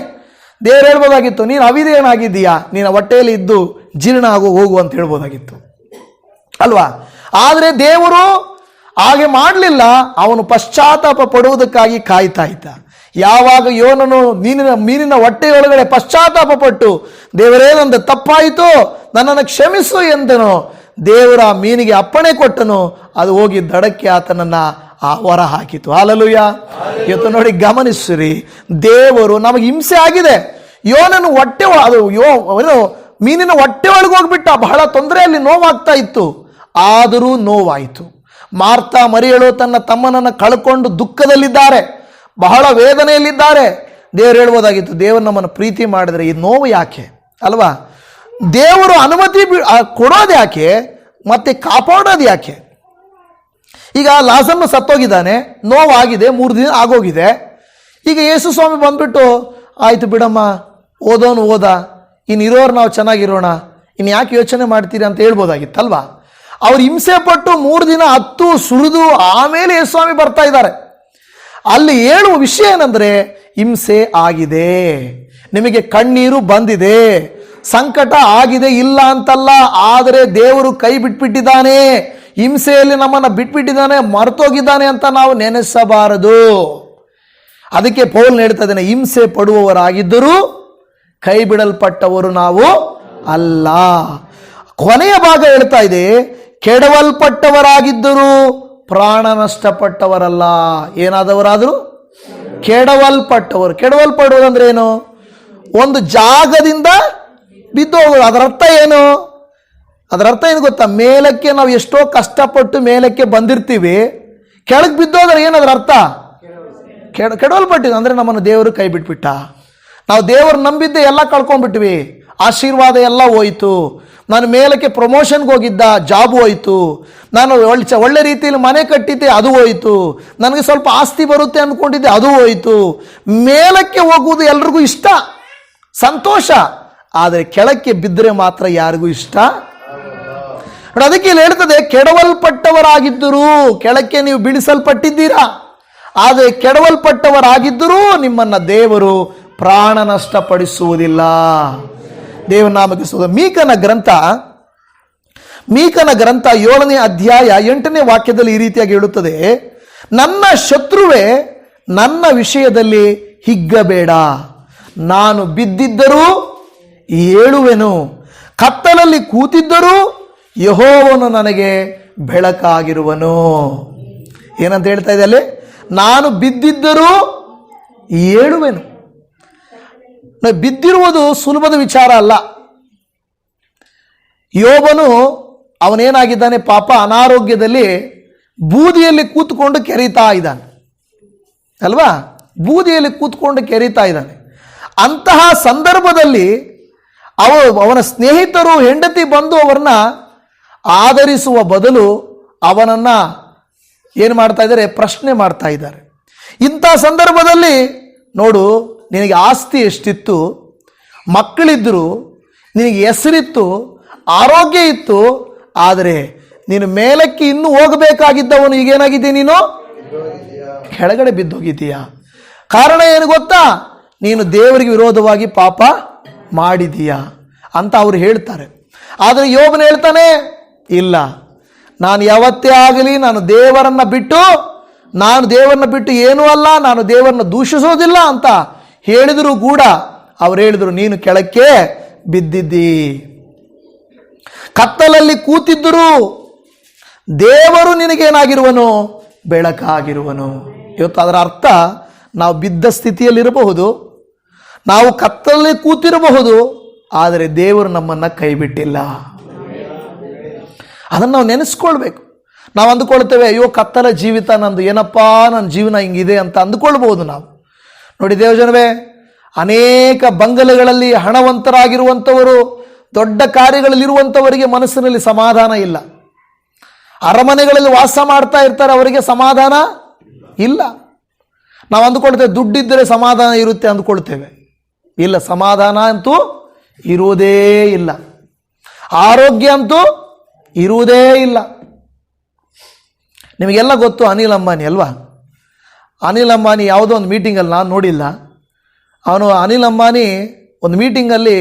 ದೇವರು ಹೇಳ್ಬೋದಾಗಿತ್ತು, ನೀನು ಅವಿಧೇಯನಾಗಿದ್ದೀಯಾ, ನೀನು ಹೊಟ್ಟೆಯಲ್ಲಿ ಇದ್ದು ಜೀರ್ಣ ಹೋಗು ಅಂತ ಹೇಳ್ಬೋದಾಗಿತ್ತು ಅಲ್ವಾ? ಆದರೆ ದೇವರು ಹಾಗೆ ಮಾಡಲಿಲ್ಲ. ಅವನು ಪಶ್ಚಾತ್ತಾಪ ಪಡುವುದಕ್ಕಾಗಿ ಕಾಯ್ತಾ ಇದ್ದ. ಯಾವಾಗ ಯೋನನು ಮೀನಿನ ಹೊಟ್ಟೆಯೊಳಗಡೆ ಪಶ್ಚಾತ್ತಾಪ ಪಟ್ಟು, ದೇವರೇ ನಂದು ತಪ್ಪಾಯಿತು, ನನ್ನನ್ನು ಕ್ಷಮಿಸು ಎಂದನು, ದೇವರ ಮೀನಿಗೆ ಅಪ್ಪಣೆ ಕೊಟ್ಟನು, ಅದು ಹೋಗಿ ದಡಕ್ಕೆ ಆತನನ್ನ ಹೊರ ಹಾಕಿತು. ಹಾಲೆಲೂಯಾ. ಇವತ್ತು ನೋಡಿ, ಗಮನಿಸಿರಿ, ದೇವರು ನಮಗೆ ಹಿಂಸೆ ಆಗಿದೆ. ಯೋನನು ಮೀನಿನ ಹೊಟ್ಟೆ ಒಳಗೆ ಹೋಗ್ಬಿಟ್ಟ, ಬಹಳ ತೊಂದರೆಯಲ್ಲಿ ನೋವಾಗ್ತಾ ಇತ್ತು. ಆದರೂ ನೋವಾಯಿತು. ಮಾರ್ತಾ ಮರಿಯಳು ತನ್ನ ತಮ್ಮನನ್ನು ಕಳ್ಕೊಂಡು ದುಃಖದಲ್ಲಿದ್ದಾರೆ, ಬಹಳ ವೇದನೆಯಲ್ಲಿದ್ದಾರೆ. ದೇವರು ಹೇಳ್ಬೋದಾಗಿತ್ತು, ದೇವರು ನಮ್ಮನ್ನು ಪ್ರೀತಿ ಮಾಡಿದರೆ ಈ ನೋವು ಯಾಕೆ ಅಲ್ವಾ? ದೇವರು ಅನುಮತಿ ಕೊಡೋದು ಯಾಕೆ, ಮತ್ತೆ ಕಾಪಾಡೋದು ಯಾಕೆ? ಈಗ ಲಾಜರ್ನ ಸತ್ತೋಗಿದ್ದಾನೆ, ನೋವಾಗಿದೆ, 3 ದಿನ ಆಗೋಗಿದೆ. ಈಗ ಯೇಸು ಸ್ವಾಮಿ ಬಂದ್ಬಿಟ್ಟು, ಆಯ್ತು ಬಿಡಮ್ಮ, ಓದೋನು ಓದ, ಇನ್ನು ಇರೋರು ನಾವು ಚೆನ್ನಾಗಿರೋಣ, ಇನ್ನು ಯಾಕೆ ಯೋಚನೆ ಮಾಡ್ತೀರಿ ಅಂತ ಹೇಳ್ಬೋದಾಗಿತ್ತಲ್ವಾ? ಅವ್ರು ಹಿಂಸೆ ಪಟ್ಟು 3 ದಿನ ಹತ್ತು ಸುರಿದು ಆಮೇಲೆ ಯೇಸು ಸ್ವಾಮಿ ಬರ್ತಾ ಇದ್ದಾರೆ. ಅಲ್ಲಿ ಹೇಳುವ ವಿಷಯ ಏನಂದ್ರೆ, ಹಿಂಸೆ ಆಗಿದೆ, ನಿಮಗೆ ಕಣ್ಣೀರು ಬಂದಿದೆ, ಸಂಕಟ ಆಗಿದೆ, ಇಲ್ಲ ಅಂತಲ್ಲ. ಆದರೆ ದೇವರು ಕೈ ಬಿಟ್ಬಿಟ್ಟಿದ್ದಾನೆ, ಹಿಂಸೆಯಲ್ಲಿ ನಮ್ಮನ್ನು ಬಿಟ್ಬಿಟ್ಟಿದ್ದಾನೆ, ಮರ್ತೋಗಿದ್ದಾನೆ ಅಂತ ನಾವು ನೆನೆಸಬಾರದು. ಅದಕ್ಕೆ ಪೌಲ್ ಹೇಳ್ತಾ ಇದ್ದಾನೆ, ಹಿಂಸೆ ಪಡುವವರಾಗಿದ್ದರೂ ಕೈ ಬಿಡಲ್ಪಟ್ಟವರು ನಾವು ಅಲ್ಲ. ಕೊನೆಯ ಭಾಗ ಹೇಳ್ತಾ ಇದೆ, ಕೆಡವಲ್ಪಟ್ಟವರಾಗಿದ್ದರೂ ಪ್ರಾಣ ನಷ್ಟಪಟ್ಟವರಲ್ಲ. ಏನಾದವರಾದರೂ ಕೆಡವಲ್ಪಟ್ಟವರು. ಕೆಡವಲ್ಪಡುವುದಂದ್ರೆ ಏನು? ಒಂದು ಜಾಗದಿಂದ ಬಿದ್ದು ಹೋಗೋದು. ಅದರ ಅರ್ಥ ಏನು? ಅದರ ಅರ್ಥ ಏನು ಗೊತ್ತಾ? ಮೇಲಕ್ಕೆ ನಾವು ಎಷ್ಟೋ ಕಷ್ಟಪಟ್ಟು ಮೇಲಕ್ಕೆ ಬಂದಿರ್ತೀವಿ, ಕೆಳಗೆ ಬಿದ್ದೋದ್ರೆ ಏನದರ ಅರ್ಥ? ಕೆಡವಲ್ಪಟ್ಟಿದ್ದು ಅಂದರೆ ನಮ್ಮನ್ನು ದೇವರು ಕೈ ಬಿಟ್ಬಿಟ್ಟ. ನಾವು ದೇವರು ನಂಬಿದ್ದೆ ಎಲ್ಲ ಕಳ್ಕೊಂಡ್ಬಿಟ್ವಿ, ಆಶೀರ್ವಾದ ಎಲ್ಲ ಹೋಯಿತು. ನಾನು ಮೇಲಕ್ಕೆ ಪ್ರಮೋಷನ್ಗೆ ಹೋಗಿದ್ದ, ಜಾಬ್ ಹೋಯಿತು. ನಾನು ಒಳ್ಳೆ ರೀತಿಯಲ್ಲಿ ಮನೆ ಕಟ್ಟಿದ್ದೆ, ಅದು ಹೋಯಿತು. ನನಗೆ ಸ್ವಲ್ಪ ಆಸ್ತಿ ಬರುತ್ತೆ ಅಂದ್ಕೊಂಡಿದ್ದೆ, ಅದು ಹೋಯಿತು. ಮೇಲಕ್ಕೆ ಹೋಗುವುದು ಎಲ್ರಿಗೂ ಇಷ್ಟ, ಸಂತೋಷ. ಆದರೆ ಕೆಳಕ್ಕೆ ಬಿದ್ದರೆ ಮಾತ್ರ ಯಾರಿಗೂ ಇಷ್ಟ. ಅದಕ್ಕೆ ಇಲ್ಲಿ ಹೇಳ್ತದೆ, ಕೆಡವಲ್ಪಟ್ಟವರಾಗಿದ್ದರೂ, ಕೆಳಕ್ಕೆ ನೀವು ಬೀಳಿಸಲ್ಪಟ್ಟಿದ್ದೀರಾ, ಆದರೆ ಕೆಡವಲ್ಪಟ್ಟವರಾಗಿದ್ದರೂ ನಿಮ್ಮನ್ನು ದೇವರು ಪ್ರಾಣ ನಷ್ಟಪಡಿಸುವುದಿಲ್ಲ. ದೇವನಾಮಕ್ಕೆ ಸ್ತೋತ್ರ. ಮೀಕನ ಗ್ರಂಥ ಮೀಕನ ಗ್ರಂಥ 7ನೇ ಅಧ್ಯಾಯ 8ನೇ ವಾಕ್ಯದಲ್ಲಿ ಈ ರೀತಿಯಾಗಿ ಹೇಳುತ್ತದೆ, ನನ್ನ ಶತ್ರುವೇ ನನ್ನ ವಿಷಯದಲ್ಲಿ ಹಿಗ್ಗಬೇಡ, ನಾನು ಬಿದ್ದಿದ್ದರೂ ಏಳುವೆನು, ಕತ್ತಲಲ್ಲಿ ಕೂತಿದ್ದರೂ ಯೆಹೋವನು ನನಗೆ ಬೆಳಕಾಗಿರುವನು. ಏನಂತ ಹೇಳ್ತಾ ಇದೆ ಅಲ್ಲಿ? ನಾನು ಬಿದ್ದಿದ್ದರೂ ಏಳುವೆನು. ಬಿದ್ದಿರುವುದು ಸುಲಭದ ವಿಚಾರ ಅಲ್ಲ. ಯೋಬನು ಅವನೇನಾಗಿದ್ದಾನೆ ಪಾಪ, ಅನಾರೋಗ್ಯದಲ್ಲಿ ಬೂದಿಯಲ್ಲಿ ಕೂತ್ಕೊಂಡು ಕೆರೀತಾ ಇದ್ದಾನೆ ಅಲ್ವಾ? ಬೂದಿಯಲ್ಲಿ ಕೂತ್ಕೊಂಡು ಕೆರೀತಾ ಇದ್ದಾನೆ. ಅಂತಹ ಸಂದರ್ಭದಲ್ಲಿ ಅವನ ಸ್ನೇಹಿತರು, ಹೆಂಡತಿ ಬಂದು ಅವರನ್ನ ಆದರಿಸುವ ಬದಲು ಅವನನ್ನ ಏನು ಮಾಡ್ತಾ ಇದ್ದಾರೆ? ಪ್ರಶ್ನೆ ಮಾಡ್ತಾ ಇದ್ದಾರೆ. ಇಂಥ ಸಂದರ್ಭದಲ್ಲಿ ನೋಡು, ನಿನಗೆ ಆಸ್ತಿ ಎಷ್ಟಿತ್ತು, ಮಕ್ಕಳಿದ್ರು, ನಿನಗೆ ಹೆಸರಿತ್ತು, ಆರೋಗ್ಯ ಇತ್ತು, ಆದರೆ ನೀನು ಮೇಲಕ್ಕೆ ಇನ್ನೂ ಹೋಗಬೇಕಾಗಿದ್ದವನು ಈಗೇನಾಗಿದ್ದೀಯ? ನೀನು ಕೆಳಗಡೆ ಬಿದ್ದೋಗಿದ್ದೀಯಾ. ಕಾರಣ ಏನು ಗೊತ್ತಾ? ನೀನು ದೇವರಿಗೆ ವಿರೋಧವಾಗಿ ಪಾಪ ಮಾಡಿದೀಯಾ ಅಂತ ಅವರು ಹೇಳ್ತಾರೆ. ಆದರೆ ಯೋಬನು ಹೇಳ್ತಾನೆ, ಇಲ್ಲ, ನಾನು ಯಾವತ್ತೇ ಆಗಲಿ ನಾನು ದೇವರನ್ನ ಬಿಟ್ಟು ಏನೂ ಅಲ್ಲ, ನಾನು ದೇವರನ್ನ ದೂಷಿಸೋದಿಲ್ಲ ಅಂತ ಹೇಳಿದರೂ ಕೂಡ ಅವ್ರು ಹೇಳಿದ್ರು, ನೀನು ಕೆಳಕ್ಕೆ ಬಿದ್ದಿದ್ದಿ, ಕತ್ತಲಲ್ಲಿ ಕೂತಿದ್ದರು ದೇವರು ನಿನಗೇನಾಗಿರುವನು? ಬೆಳಕಾಗಿರುವನು. ಇವತ್ತು ಅದರ ಅರ್ಥ, ನಾವು ಬಿದ್ದ ಸ್ಥಿತಿಯಲ್ಲಿರಬಹುದು, ನಾವು ಕತ್ತಲಲ್ಲಿ ಕೂತಿರಬಹುದು, ಆದರೆ ದೇವರು ನಮ್ಮನ್ನು ಕೈ ಬಿಟ್ಟಿಲ್ಲ. ಅದನ್ನು ನಾವು ನೆನೆಸ್ಕೊಳ್ಬೇಕು. ನಾವು ಅಂದುಕೊಳ್ತೇವೆ, ಅಯ್ಯೋ ಕತ್ತಲ ಜೀವಿತ ನಂದು, ಏನಪ್ಪ ನನ್ನ ಜೀವನ ಹಿಂಗಿದೆ ಅಂತ ಅಂದುಕೊಳ್ಬಹುದು ನಾವು. ನೋಡಿ ದೇವಜನವೇ, ಅನೇಕ ಬಂಗಲೆಗಳಲ್ಲಿ ಹಣವಂತರಾಗಿರುವಂಥವರು, ದೊಡ್ಡ ಕಾರ್ಯಗಳಲ್ಲಿರುವಂಥವರಿಗೆ ಮನಸ್ಸಿನಲ್ಲಿ ಸಮಾಧಾನ ಇಲ್ಲ. ಅರಮನೆಗಳಲ್ಲಿ ವಾಸ ಮಾಡ್ತಾ ಇರ್ತಾರೆ, ಅವರಿಗೆ ಸಮಾಧಾನ ಇಲ್ಲ. ನಾವು ಅಂದುಕೊಳ್ತೇವೆ ದುಡ್ಡಿದ್ದರೆ ಸಮಾಧಾನ ಇರುತ್ತೆ ಅಂದುಕೊಳ್ತೇವೆ. ಇಲ್ಲ, ಸಮಾಧಾನ ಅಂತೂ ಇರುವುದೇ ಇಲ್ಲ, ಆರೋಗ್ಯ ಅಂತೂ ಇರುವುದೇ ಇಲ್ಲ. ನಿಮಗೆಲ್ಲ ಗೊತ್ತು ಅನಿಲ್ ಅಂಬಾನಿ ಅಲ್ವಾ? ಅನಿಲ್ ಅಂಬಾನಿ ಯಾವುದೋ ಒಂದು ಮೀಟಿಂಗಲ್ಲಿ, ನಾನು ನೋಡಿಲ್ಲ, ಅನಿಲ್ ಅಂಬಾನಿ ಒಂದು ಮೀಟಿಂಗಲ್ಲಿ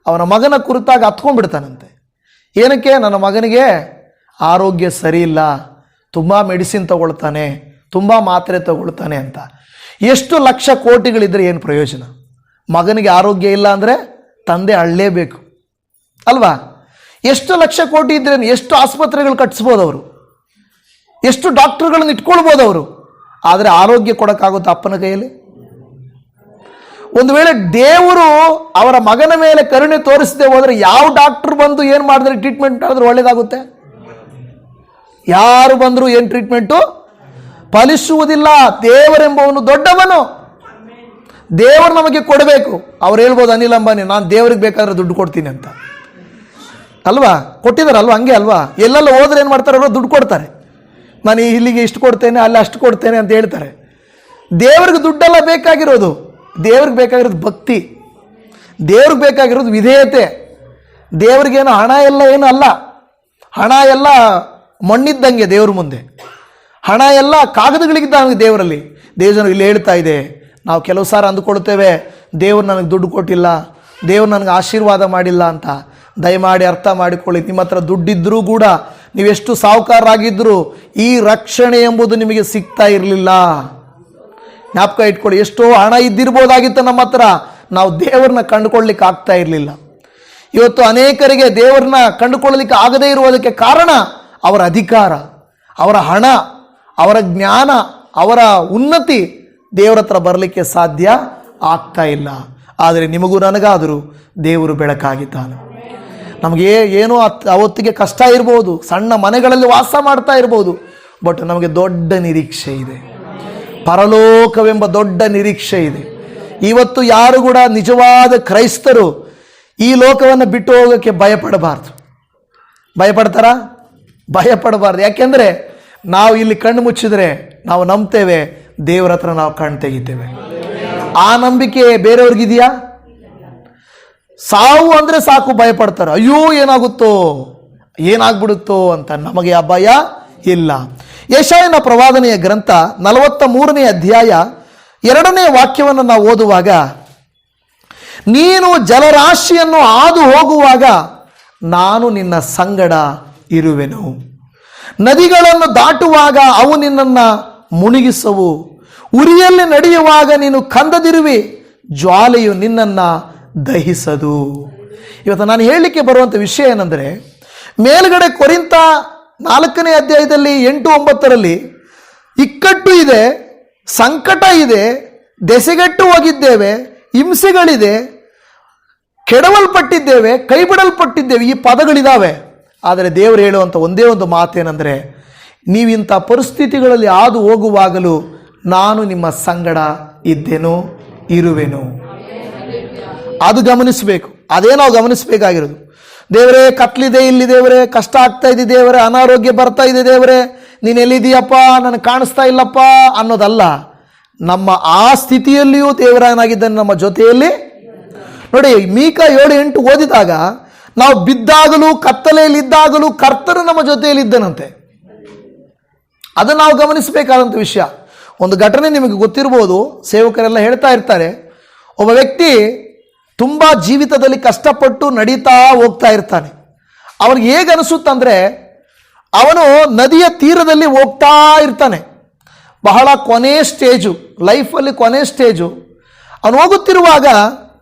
ಅವನ ಮಗನ ಕುರಿತಾಗಿ ಹತ್ಕೊಂಡ್ಬಿಡ್ತಾನಂತೆ. ಏನಕ್ಕೆ? ನನ್ನ ಮಗನಿಗೆ ಆರೋಗ್ಯ ಸರಿ ಇಲ್ಲ, ತುಂಬ ಮೆಡಿಸಿನ್ ತಗೊಳ್ತಾನೆ, ತುಂಬ ಮಾತ್ರೆ ತಗೊಳ್ತಾನೆ ಅಂತ. ಎಷ್ಟು ಲಕ್ಷ ಕೋಟಿಗಳಿದ್ರೆ ಏನು ಪ್ರಯೋಜನ? ಮಗನಿಗೆ ಆರೋಗ್ಯ ಇಲ್ಲ ಅಂದರೆ ತಂದೆ ಅಳ್ಳೇಬೇಕು ಅಲ್ವಾ? ಎಷ್ಟು ಲಕ್ಷ ಕೋಟಿ ಇದ್ರೆ ಎಷ್ಟು ಆಸ್ಪತ್ರೆಗಳು ಕಟ್ಟಿಸ್ಬೋದು ಅವರು, ಎಷ್ಟು ಡಾಕ್ಟರ್ಗಳನ್ನು ಇಟ್ಕೊಳ್ಬೋದು ಅವರು, ಆದರೆ ಆರೋಗ್ಯ ಕೊಡೋಕ್ಕಾಗುತ್ತೆ ಅಪ್ಪನ ಕೈಯಲ್ಲಿ? ಒಂದು ವೇಳೆ ದೇವರು ಅವರ ಮಗನ ಮೇಲೆ ಕರುಣೆ ತೋರಿಸದೆ ಹೋದರೆ ಯಾವ ಡಾಕ್ಟರ್ ಬಂದು ಏನು ಮಾಡಿದ್ರೆ ಟ್ರೀಟ್ಮೆಂಟ್ ಮಾಡಿದ್ರೆ ಒಳ್ಳೇದಾಗುತ್ತೆ? ಯಾರು ಬಂದರೂ ಏನು ಟ್ರೀಟ್ಮೆಂಟು ಫಲಿಸುವುದಿಲ್ಲ. ದೇವರೆಂಬವನು ದೊಡ್ಡವನು, ದೇವರು ನಮಗೆ ಕೊಡಬೇಕು. ಅವ್ರು ಹೇಳ್ಬೋದು, ಅನಿಲ್ ಅಂಬಾನಿ ನಾನು ದೇವರಿಗೆ ಬೇಕಾದ್ರೆ ದುಡ್ಡು ಕೊಡ್ತೀನಿ ಅಂತ ಅಲ್ವಾ? ಕೊಟ್ಟಿದ್ದಾರಲ್ವ? ಹಂಗೆ ಅಲ್ವಾ? ಎಲ್ಲೆಲ್ಲ ಹೋದ್ರೆ ಏನು ಮಾಡ್ತಾರೆ ಅವರು? ದುಡ್ಡು ಕೊಡ್ತಾರೆ. ನಾನು ಇಲ್ಲಿಗೆ ಇಷ್ಟು ಕೊಡ್ತೇನೆ, ಅಲ್ಲಿ ಅಷ್ಟು ಕೊಡ್ತೇನೆ ಅಂತ ಹೇಳ್ತಾರೆ. ದೇವ್ರಿಗೆ ದುಡ್ಡೆಲ್ಲ ಬೇಕಾಗಿರೋದು, ದೇವ್ರಿಗೆ ಬೇಕಾಗಿರೋದು ಭಕ್ತಿ, ದೇವ್ರಿಗೆ ಬೇಕಾಗಿರೋದು ವಿಧೇಯತೆ. ದೇವ್ರಿಗೇನು ಹಣ ಎಲ್ಲ ಏನು ಅಲ್ಲ, ಹಣ ಎಲ್ಲ ಮಣ್ಣಿದ್ದಂಗೆ ದೇವ್ರ ಮುಂದೆ, ಹಣ ಎಲ್ಲ ಕಾಗದಗಳಿದ್ದಂಗೆ ದೇವರಲ್ಲಿ. ದೇವಜನ ಇಲ್ಲಿ ಹೇಳ್ತಾ ಇದೆ, ನಾವು ಕೆಲವು ಸಾರಿ ಅಂದುಕೊಳ್ತೇವೆ ದೇವ್ರು ನನಗೆ ದುಡ್ಡು ಕೊಟ್ಟಿಲ್ಲ, ದೇವ್ರು ನನಗೆ ಆಶೀರ್ವಾದ ಮಾಡಿಲ್ಲ ಅಂತ. ದಯಮಾಡಿ ಅರ್ಥ ಮಾಡಿಕೊಳ್ಳಿ, ನಿಮ್ಮ ಹತ್ರ ದುಡ್ಡಿದ್ರೂ ಕೂಡ, ನೀವೆಷ್ಟು ಸಾಹುಕಾರರಾಗಿದ್ದರೂ ಈ ರಕ್ಷಣೆ ಎಂಬುದು ನಿಮಗೆ ಸಿಗ್ತಾ ಇರಲಿಲ್ಲ. ಜ್ಞಾಪಕ ಇಟ್ಕೊಳ್ಳಿ, ಎಷ್ಟೋ ಹಣ ಇದ್ದಿರ್ಬೋದಾಗಿತ್ತು ನಮ್ಮ ಹತ್ರ, ನಾವು ದೇವರನ್ನ ಕಂಡುಕೊಳ್ಳಲಿಕ್ಕೆ ಆಗ್ತಾ ಇರಲಿಲ್ಲ. ಇವತ್ತು ಅನೇಕರಿಗೆ ದೇವರನ್ನ ಕಂಡುಕೊಳ್ಳಲಿಕ್ಕೆ ಆಗದೇ ಇರುವುದಕ್ಕೆ ಕಾರಣ ಅವರ ಅಧಿಕಾರ, ಅವರ ಹಣ, ಅವರ ಜ್ಞಾನ, ಅವರ ಉನ್ನತಿ ದೇವರ ಹತ್ರ ಬರಲಿಕ್ಕೆ ಸಾಧ್ಯ ಆಗ್ತಾ ಇಲ್ಲ. ಆದರೆ ನಿಮಗೂ ನನಗಾದರೂ ದೇವರು ಬೆಳಕಾಗಿದ್ದಾನೆ. ನಮಗೆ ಏನೋ ಅವತ್ತಿಗೆ ಕಷ್ಟ ಇರ್ಬೋದು, ಸಣ್ಣ ಮನೆಗಳಲ್ಲಿ ವಾಸ ಮಾಡ್ತಾ ಇರ್ಬೋದು, ಬಟ್ ನಮಗೆ ದೊಡ್ಡ ನಿರೀಕ್ಷೆ ಇದೆ, ಪರಲೋಕವೆಂಬ ದೊಡ್ಡ ನಿರೀಕ್ಷೆ ಇದೆ. ಇವತ್ತು ಯಾರು ಕೂಡ ನಿಜವಾದ ಕ್ರೈಸ್ತರು ಈ ಲೋಕವನ್ನು ಬಿಟ್ಟು ಹೋಗೋಕ್ಕೆ ಭಯಪಡಬಾರ್ದು. ಭಯಪಡ್ತಾರಾ? ಭಯಪಡಬಾರ್ದು. ಯಾಕೆಂದರೆ ನಾವು ಇಲ್ಲಿ ಕಣ್ಣು ಮುಚ್ಚಿದರೆ ನಾವು ನಂಬ್ತೇವೆ, ದೇವರ ಹತ್ರ ನಾವು ಕಣ್ಣು ತೆಗಿತೇವೆ. ಆ ನಂಬಿಕೆ ಬೇರೆಯವ್ರಿಗಿದೆಯಾ? ಸಾವು ಅಂದರೆ ಸಾಕು ಭಯಪಡ್ತಾರೆ, ಅಯ್ಯೋ ಏನಾಗುತ್ತೋ ಏನಾಗ್ಬಿಡುತ್ತೋ ಅಂತ. ನಮಗೆ ಆ ಭಯ ಇಲ್ಲ. ಯೆಶಾಯನ ಪ್ರವಾದನೆಯ ಗ್ರಂಥ 43ನೇ ಅಧ್ಯಾಯ 2ನೇ ವಾಕ್ಯವನ್ನು ನಾವು ಓದುವಾಗ, ನೀನು ಜಲರಾಶಿಯನ್ನು ಹಾದು ಹೋಗುವಾಗ ನಾನು ನಿನ್ನ ಸಂಗಡ ಇರುವೆನು. ನದಿಗಳನ್ನು ದಾಟುವಾಗ ಅವು ನಿನ್ನನ್ನು ಮುಳುಗಿಸವು. ಉರಿಯಲ್ಲಿ ನಡೆಯುವಾಗ ನೀನು ಕಂದದಿರುವಿ, ಜ್ವಾಲೆಯು ನಿನ್ನನ್ನು ದಹಿಸದು. ಇವತ್ತು ನಾನು ಹೇಳಲಿಕ್ಕೆ ಬರುವಂಥ ವಿಷಯ ಏನಂದರೆ, ಮೇಲ್ಗಡೆ ಕೊರಿಂಥ 4ನೇ ಅಧ್ಯಾಯದಲ್ಲಿ 8-9 ಇಕ್ಕಟ್ಟು ಇದೆ, ಸಂಕಟ ಇದೆ, ದೆಸೆಗೆಟ್ಟು ಹೋಗಿದ್ದೇವೆ, ಹಿಂಸೆಗಳಿದೆ, ಕೆಡವಲ್ಪಟ್ಟಿದ್ದೇವೆ, ಕೈ ಬಿಡಲ್ಪಟ್ಟಿದ್ದೇವೆ, ಈ ಪದಗಳಿದ್ದಾವೆ. ಆದರೆ ದೇವರು ಹೇಳುವಂಥ ಒಂದೇ ಒಂದು ಮಾತೇನೆಂದರೆ, ನೀವಿಂಥ ಪರಿಸ್ಥಿತಿಗಳಲ್ಲಿ ಹಾದು ಹೋಗುವಾಗಲೂ ನಾನು ನಿಮ್ಮ ಸಂಗಡ ಇದ್ದೆನು, ಇರುವೆನು. ಅದು ಗಮನಿಸಬೇಕು. ಅದೇ ನಾವು ಗಮನಿಸಬೇಕಾಗಿರೋದು. ದೇವರೇ ಕತ್ಲಿದೆ ಇಲ್ಲಿ, ದೇವರೇ ಕಷ್ಟ ಆಗ್ತಾ ಇದೆ, ದೇವರೇ ಅನಾರೋಗ್ಯ ಬರ್ತಾ ಇದೆ, ದೇವರೇ ನೀನು ಎಲ್ಲಿದೆಯಪ್ಪ, ನನಗೆ ಕಾಣಿಸ್ತಾ ಇಲ್ಲಪ್ಪ ಅನ್ನೋದಲ್ಲ. ನಮ್ಮ ಆ ಸ್ಥಿತಿಯಲ್ಲಿಯೂ ದೇವರಾಗಿದ್ದಾನೆ ನಮ್ಮ ಜೊತೆಯಲ್ಲಿ. ನೋಡಿ, ಮೀಕ 7-8 ಓದಿದಾಗ, ನಾವು ಬಿದ್ದಾಗಲೂ ಕತ್ತಲೆಯಲ್ಲಿದ್ದಾಗಲೂ ಕರ್ತನು ನಮ್ಮ ಜೊತೆಯಲ್ಲಿ ಇದ್ದನಂತೆ. ಅದನ್ನು ನಾವು ಗಮನಿಸಬೇಕಾದಂಥ ವಿಷಯ. ಒಂದು ಘಟನೆ ನಿಮಗೆ ಗೊತ್ತಿರ್ಬೋದು, ಸೇವಕರೆಲ್ಲ ಹೇಳ್ತಾ ಇರ್ತಾರೆ. ಒಬ್ಬ ವ್ಯಕ್ತಿ ತುಂಬ ಜೀವಿತದಲ್ಲಿ ಕಷ್ಟಪಟ್ಟು ನಡೀತಾ ಹೋಗ್ತಾ ಇರ್ತಾನೆ. ಅವ್ರಿಗೆ ಹೇಗೆ ಅನಿಸುತ್ತಂದರೆ, ಅವನು ನದಿಯ ತೀರದಲ್ಲಿ ಹೋಗ್ತಾ ಇರ್ತಾನೆ. ಬಹಳ ಕೊನೆ ಸ್ಟೇಜು, ಲೈಫಲ್ಲಿ ಕೊನೆ ಸ್ಟೇಜು. ಅವನು ಹೋಗುತ್ತಿರುವಾಗ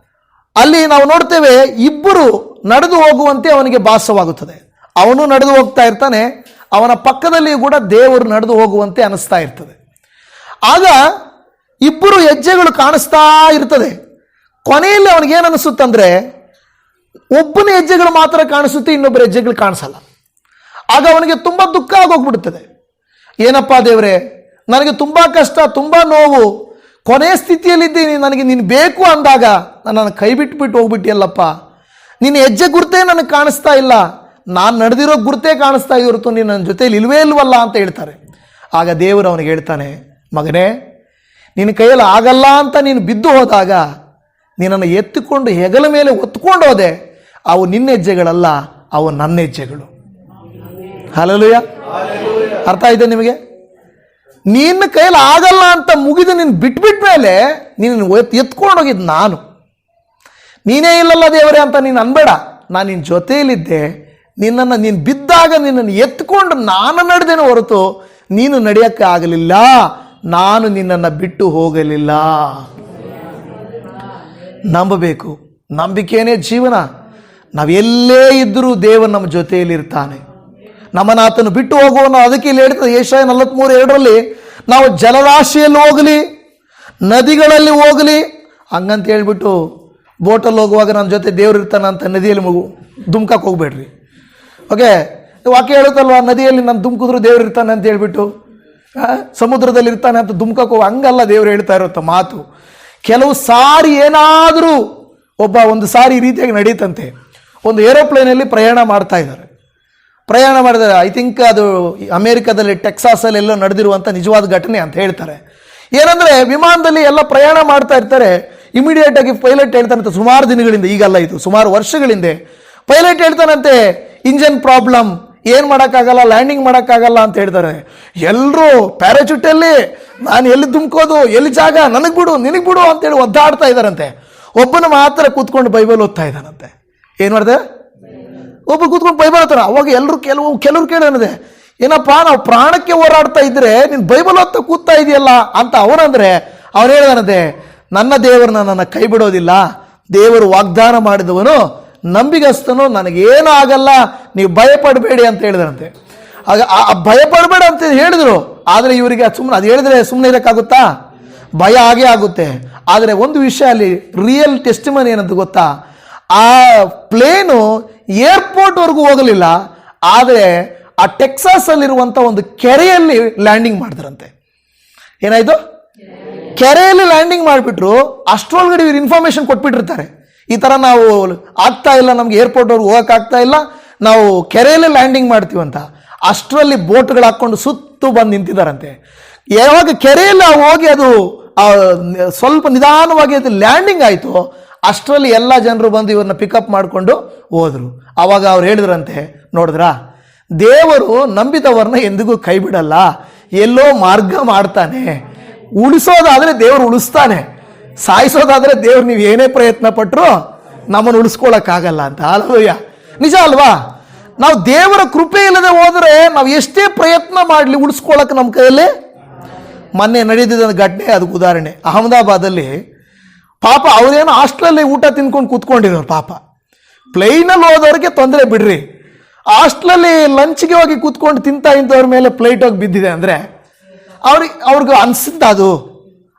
ಅಲ್ಲಿ ನಾವು ನೋಡ್ತೇವೆ, ಇಬ್ಬರು ನಡೆದು ಹೋಗುವಂತೆ ಅವನಿಗೆ ಭಾಸವಾಗುತ್ತದೆ. ಅವನು ನಡೆದು ಹೋಗ್ತಾ ಇರ್ತಾನೆ, ಅವನ ಪಕ್ಕದಲ್ಲಿ ಕೂಡ ದೇವರು ನಡೆದು ಹೋಗುವಂತೆ ಅನಿಸ್ತಾ ಇರ್ತದೆ. ಆಗ ಇಬ್ಬರು ಹೆಜ್ಜೆಗಳು ಕಾಣಿಸ್ತಾ ಇರ್ತದೆ. ಕೊನೆಯಲ್ಲಿ ಅವನಿಗೇನು ಅನಿಸುತ್ತಂದರೆ, ಒಬ್ಬನ ಹೆಜ್ಜೆಗಳು ಮಾತ್ರ ಕಾಣಿಸುತ್ತೆ, ಇನ್ನೊಬ್ಬರ ಹೆಜ್ಜೆಗಳು ಕಾಣಿಸಲ್ಲ. ಆಗ ಅವನಿಗೆ ತುಂಬ ದುಃಖ ಆಗೋಗ್ಬಿಡುತ್ತದೆ. ಏನಪ್ಪ ದೇವರೇ, ನನಗೆ ತುಂಬ ಕಷ್ಟ, ತುಂಬ ನೋವು, ಕೊನೆ ಸ್ಥಿತಿಯಲ್ಲಿದ್ದೀನಿ, ನನಗೆ ನೀನು ಬೇಕು ಅಂದಾಗ ನನ್ನನ್ನು ಕೈ ಬಿಟ್ಬಿಟ್ಟು ಹೋಗ್ಬಿಟ್ಟಿಯಲ್ಲಪ್ಪ. ನಿನ್ನ ಹೆಜ್ಜೆ ಗುರುತೇ ನನಗೆ ಕಾಣಿಸ್ತಾ ಇಲ್ಲ, ನಾನು ನಡೆದಿರೋ ಗುರುತೇ ಕಾಣಿಸ್ತಾ ಇರುತ್ತೋ, ನೀನು ನನ್ನ ಜೊತೆಯಲ್ಲಿ ಇಲ್ವೇ ಇಲ್ವಲ್ಲ ಅಂತ ಹೇಳ್ತಾರೆ. ಆಗ ದೇವರು ಅವನಿಗೆ ಹೇಳ್ತಾನೆ, ಮಗನೇ, ನಿನ್ನ ಕೈಯಲ್ಲಿ ಆಗಲ್ಲ ಅಂತ ನೀನು ಬಿದ್ದು ಹೋದಾಗ ನಿನ್ನನ್ನು ಎತ್ತಿಕೊಂಡು ಹೆಗಲ ಮೇಲೆ ಒತ್ಕೊಂಡು ಹೋದೆ. ಅವು ನಿನ್ನ ಹೆಜ್ಜೆಗಳಲ್ಲ, ಅವು ನನ್ನ ಹೆಜ್ಜೆಗಳು. ಹಲ್ಲೆಲೂಯ. ಅರ್ಥ ಆಯ್ತಾ ನಿಮಗೆ? ನಿನ್ನ ಕೈಯಲ್ಲಿ ಆಗಲ್ಲ ಅಂತ ಮುಗಿದು ನೀನು ಬಿಟ್ಬಿಟ್ಟ ಮೇಲೆ ನೀನು ಎತ್ಕೊಂಡು ಹೋಗಿದ್ದು ನಾನು. ನೀನೇ ಇಲ್ಲಲ್ಲ ದೇವರೇ ಅಂತ ನೀನು ಅನ್ಬೇಡ. ನಾನು ನಿನ್ನ ಜೊತೆಯಲ್ಲಿದ್ದೆ. ನೀನು ಬಿದ್ದಾಗ ನಿನ್ನನ್ನು ಎತ್ಕೊಂಡು ನಾನು ನಡೆದೇನೋ ಹೊರತು ನೀನು ನಡೆಯೋಕ್ಕೆ ಆಗಲಿಲ್ಲ. ನಾನು ನಿನ್ನನ್ನು ಬಿಟ್ಟು ಹೋಗಲಿಲ್ಲ. ನಂಬಬೇಕು. ನಂಬಿಕೆಯೇ ಜೀವನ. ನಾವೆಲ್ಲೇ ಇದ್ದರೂ ದೇವರು ನಮ್ಮ ಜೊತೆಯಲ್ಲಿ ಇರ್ತಾನೆ. ನಮ್ಮನಾತನು ಬಿಟ್ಟು ಹೋಗುವನು. ಅದಕ್ಕೆ ಇಲ್ಲಿ ಹೇಳ್ತದೆ ಯೆಶಾಯ 43:2 ನಾವು ಜಲರಾಶಿಯಲ್ಲಿ ಹೋಗಲಿ, ನದಿಗಳಲ್ಲಿ ಹೋಗಲಿ, ಹಂಗಂತ ಹೇಳ್ಬಿಟ್ಟು ಬೋಟಲ್ಲಿ ಹೋಗುವಾಗ ನನ್ನ ಜೊತೆ ದೇವ್ರು ಇರ್ತಾನೆ ಅಂತ ನದಿಯಲ್ಲಿ ಧುಮ್ಕಕ್ಕೆ ಹೋಗ್ಬೇಡ್ರಿ. ಓಕೆ, ವಾಕ್ಯ ಹೇಳುತ್ತಲ್ವ, ನದಿಯಲ್ಲಿ ನಾನು ಧುಮ್ಕಿದ್ರು ದೇವ್ರು ಇರ್ತಾನೆ ಅಂತ ಹೇಳ್ಬಿಟ್ಟು, ಸಮುದ್ರದಲ್ಲಿ ಇರ್ತಾನೆ ಅಂತ ಧುಮ್ಕಕ್ಕೆ ಹೋಗಿ, ಹಂಗಲ್ಲ ದೇವ್ರು ಹೇಳ್ತಾ ಇರುತ್ತ ಮಾತು. ಕೆಲವು ಸಾರಿ ಏನಾದರೂ ಒಂದು ಸಾರಿ ಈ ರೀತಿಯಾಗಿ ನಡೀತಂತೆ. ಒಂದು ಏರೋಪ್ಲೇನಲ್ಲಿ ಪ್ರಯಾಣ ಮಾಡ್ತಾ ಇದ್ದಾರೆ. ಪ್ರಯಾಣ ಮಾಡಿದರೆ, ಐ ಥಿಂಕ್ ಅದು ಅಮೇರಿಕಾದಲ್ಲಿ ಟೆಕ್ಸಾಸಲ್ಲಿ ಎಲ್ಲೋ ನಡೆದಿರುವಂಥ ನಿಜವಾದ ಘಟನೆ ಅಂತ ಹೇಳ್ತಾರೆ. ಏನಂದರೆ, ವಿಮಾನದಲ್ಲಿ ಎಲ್ಲ ಪ್ರಯಾಣ ಮಾಡ್ತಾ ಇರ್ತಾರೆ. ಇಮಿಡಿಯೇಟಾಗಿ ಪೈಲಟ್ ಹೇಳ್ತಾನಂತೆ, ಸುಮಾರು ದಿನಗಳಿಂದ, ಈಗಲ್ಲ ಇದು ಸುಮಾರು ವರ್ಷಗಳಿಂದ ಪೈಲಟ್ ಹೇಳ್ತಾನಂತೆ, ಇಂಜನ್ ಪ್ರಾಬ್ಲಮ್, ಏನು ಮಾಡೋಕ್ಕಾಗಲ್ಲ, ಲ್ಯಾಂಡಿಂಗ್ ಮಾಡೋಕ್ಕಾಗಲ್ಲ ಅಂತ ಹೇಳ್ತಾರೆ. ಎಲ್ಲರೂ ಪ್ಯಾರಾಚೂಟಲ್ಲಿ ನಾನು ಎಲ್ಲಿ ಧುಮ್ಕೋದು, ಎಲ್ಲಿ ಜಾಗ, ನನಗೆ ಬಿಡು, ನಿನಗೆ ಬಿಡು ಅಂತೇಳಿ ಒದ್ದಾಡ್ತಾ ಇದ್ದಾರಂತೆ. ಒಬ್ಬನು ಮಾತ್ರ ಕೂತ್ಕೊಂಡು ಬೈಬಲ್ ಓದ್ತಾ ಇದ್ದಾನಂತೆ. ಏನು ಮಾಡಿದೆ? ಒಬ್ಬ ಕೂತ್ಕೊಂಡು ಬೈಬಲ್ ಓದ್ತಾನೆ. ಅವಾಗ ಕೆಲವ್ರು ಕೇಳೋನಿದೆ, ಏನಪ್ಪ ನಾವು ಪ್ರಾಣಕ್ಕೆ ಹೋರಾಡ್ತಾ ಇದ್ರೆ ನೀನು ಬೈಬಲ್ ಓದ್ತಾ ಕೂತ್ತಾ ಇದೆಯಲ್ಲ ಅಂತ ಅವನಂದ್ರೆ, ಅವನು ಹೇಳಿದಾನಂತೆ, ನನ್ನ ದೇವರು ನನ್ನನ್ನು ಕೈ ಬಿಡೋದಿಲ್ಲ, ದೇವರು ವಾಗ್ದಾನ ಮಾಡಿದವನು ನಂಬಿಗಸ್ತನು, ನನಗೇನು ಆಗಲ್ಲ, ನೀವು ಭಯಪಡಬೇಡಿ ಅಂತ ಹೇಳಿದ್ರಂತೆ. ಆಗ ಭಯಪಡಬೇಡ ಅಂತ ಹೇಳಿದ್ರು. ಆದರೆ ಇವರಿಗೆ ಸುಮ್ಮನೆ ಅದು ಹೇಳಿದ್ರೆ ಸುಮ್ಮನೆ ಇರೋಕ್ಕಾಗುತ್ತಾ? ಭಯ ಆಗೇ ಆಗುತ್ತೆ. ಆದರೆ ಒಂದು ವಿಷಯ ಅಲ್ಲಿ ರಿಯಲ್ ಟೆಸ್ಟಿಮನಿ ಏನಂತ ಗೊತ್ತಾ? ಆ ಪ್ಲೇನು ಏರ್ಪೋರ್ಟ್ವರೆಗೂ ಹೋಗಲಿಲ್ಲ, ಆದರೆ ಆ ಟೆಕ್ಸಾಸಲ್ಲಿರುವಂಥ ಒಂದು ಕೆರೆಯಲ್ಲಿ ಲ್ಯಾಂಡಿಂಗ್ ಮಾಡಿದ್ರಂತೆ. ಏನಾಯಿತು? ಕೆರೆಯಲ್ಲಿ ಲ್ಯಾಂಡಿಂಗ್ ಮಾಡಿಬಿಟ್ರು. ಅಷ್ಟರೊಳಗಡೆ ಇವ್ರು ಇನ್ಫಾರ್ಮೇಶನ್ ಕೊಟ್ಬಿಟ್ಟಿರ್ತಾರೆ, ಈ ಥರ ನಾವು ಆಗ್ತಾ ಇಲ್ಲ, ನಮ್ಗೆ ಏರ್ಪೋರ್ಟ್ವರೆಗೂ ಹೋಗೋಕ್ಕಾಗ್ತಾ ಇಲ್ಲ, ನಾವು ಕೆರೆಯಲ್ಲಿ ಲ್ಯಾಂಡಿಂಗ್ ಮಾಡ್ತೀವಂತ. ಅಷ್ಟರಲ್ಲಿ ಬೋಟ್ಗಳು ಹಾಕ್ಕೊಂಡು ಸುತ್ತು ಬಂದು ನಿಂತಿದ್ದಾರಂತೆ. ಯಾವಾಗ ಕೆರೆಯಲ್ಲಿ ಹೋಗಿ ಅದು ಸ್ವಲ್ಪ ನಿಧಾನವಾಗಿ ಅದು ಲ್ಯಾಂಡಿಂಗ್ ಆಯಿತು, ಅಷ್ಟರಲ್ಲಿ ಎಲ್ಲ ಜನರು ಬಂದು ಇವ್ರನ್ನ ಪಿಕಪ್ ಮಾಡಿಕೊಂಡು ಹೋದರು. ಆವಾಗ ಅವ್ರು ಹೇಳಿದ್ರಂತೆ, ನೋಡಿದ್ರಾ, ದೇವರು ನಂಬಿದವ್ರನ್ನ ಎಂದಿಗೂ ಕೈ ಬಿಡಲ್ಲ, ಎಲ್ಲೋ ಮಾರ್ಗ ಮಾಡ್ತಾನೆ. ಉಳಿಸೋದಾದರೆ ದೇವರು ಉಳಿಸ್ತಾನೆ, ಸಾಯಿಸೋದಾದರೆ ದೇವ್ರು ನೀವು ಏನೇ ಪ್ರಯತ್ನ ಪಟ್ಟರು ನಮ್ಮನ್ನು ಉಳಿಸ್ಕೊಳ್ಳೋಕ್ಕಾಗಲ್ಲ ಅಂತ. ಹಲ್ಲೆಲೂಯಾ. ನಿಜ ಅಲ್ವಾ? ನಾವು ದೇವರ ಕೃಪೆ ಇಲ್ಲದೆ ಹೋದರೆ ನಾವು ಎಷ್ಟೇ ಪ್ರಯತ್ನ ಮಾಡಲಿ ಉಳಿಸ್ಕೊಳ್ಳೋಕೆ ನಮ್ಮ ಕೈಯಲ್ಲಿ. ಮೊನ್ನೆ ನಡೆದಿದ್ದ ಘಟನೆ, ಅದಕ್ಕೆ ಉದಾಹರಣೆ. ಅಹಮದಾಬಾದಲ್ಲಿ ಪಾಪ ಅವರೇನು ಹಾಸ್ಟೆಲಲ್ಲಿ ಊಟ ತಿನ್ಕೊಂಡು ಕೂತ್ಕೊಂಡಿರೋರು. ಪಾಪ ಪ್ಲೈನಲ್ಲಿ ಹೋದವ್ರಿಗೆ ತೊಂದರೆ ಬಿಡ್ರಿ, ಹಾಸ್ಟೆಲಲ್ಲಿ ಲಂಚ್ಗೆ ಹೋಗಿ ಕೂತ್ಕೊಂಡು ತಿಂತಾ ಇದ್ದವ್ರ ಮೇಲೆ ಫ್ಲೈಟ್ ಹೋಗಿ ಬಿದ್ದಿದೆ ಅಂದರೆ ಅವ್ರಿಗೆ ಅನಿಸುತ್ತೆ. ಅದು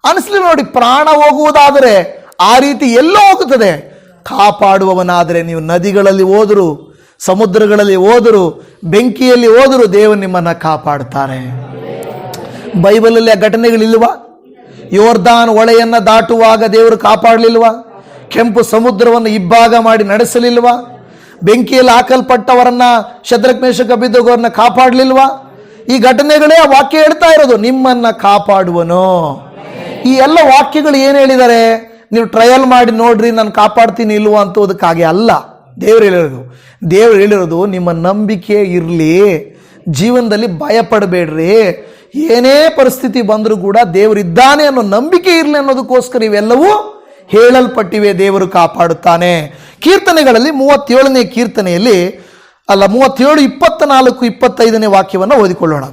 ಅನಿಸ್ಲಿ ನೋಡಿ, ಪ್ರಾಣ ಹೋಗುವುದಾದರೆ ಆ ರೀತಿ ಎಲ್ಲೋ ಹೋಗುತ್ತದೆ. ಕಾಪಾಡುವವನಾದರೆ ನೀವು ನದಿಗಳಲ್ಲಿ ಹೋದರು, ಸಮುದ್ರಗಳಲ್ಲಿ ಹೋದರು, ಬೆಂಕಿಯಲ್ಲಿ ಹೋದರು, ದೇವರು ನಿಮ್ಮನ್ನು ಕಾಪಾಡುತ್ತಾರೆ. ಬೈಬಲಲ್ಲಿ ಆ ಘಟನೆಗಳಿಲ್ವಾ? ಯೋರ್ದಾನ್ ಹೊಳೆಯನ್ನು ದಾಟುವಾಗ ದೇವರು ಕಾಪಾಡಲಿಲ್ವಾ? ಕೆಂಪು ಸಮುದ್ರವನ್ನು ಇಬ್ಬಾಗ ಮಾಡಿ ನಡೆಸಲಿಲ್ವಾ? ಬೆಂಕಿಯಲ್ಲಿ ಹಾಕಲ್ಪಟ್ಟವರನ್ನ, ಶದ್ರಕ್ ಮೇಷಕ್ ಅಬೇದ್ನೆಗೋರನ್ನ ಕಾಪಾಡಲಿಲ್ವಾ? ಈ ಘಟನೆಗಳೇ ಆ ವಾಕ್ಯ ಹೇಳ್ತಾ ಇರೋದು, ನಿಮ್ಮನ್ನ ಕಾಪಾಡುವನು. ಈ ಎಲ್ಲ ವಾಕ್ಯಗಳು ಏನು ಹೇಳಿದ್ದಾರೆ? ನೀವು ಟ್ರಯಲ್ ಮಾಡಿ ನೋಡ್ರಿ, ನಾನು ಕಾಪಾಡ್ತೀನಿ ಇಲ್ವಾ ಅಂತೋದಕ್ಕಾಗೆ ಅಲ್ಲ ದೇವರು ಹೇಳಿರೋದು ನಿಮ್ಮ ನಂಬಿಕೆ ಇರಲಿ, ಜೀವನದಲ್ಲಿ ಭಯ ಪಡಬೇಡ್ರಿ, ಏನೇ ಪರಿಸ್ಥಿತಿ ಬಂದರೂ ಕೂಡ ದೇವರಿದ್ದಾನೆ ಅನ್ನೋ ನಂಬಿಕೆ ಇರಲಿ ಅನ್ನೋದಕ್ಕೋಸ್ಕರ ಇವೆಲ್ಲವೂ ಹೇಳಲ್ಪಟ್ಟಿವೆ. ದೇವರು ಕಾಪಾಡುತ್ತಾನೆ. ಕೀರ್ತನೆಗಳಲ್ಲಿ 37ನೇ ಕೀರ್ತನೆಯಲ್ಲಿ 37, 24, 25ನೇ ವಾಕ್ಯವನ್ನು ಓದಿಕೊಳ್ಳೋಣ.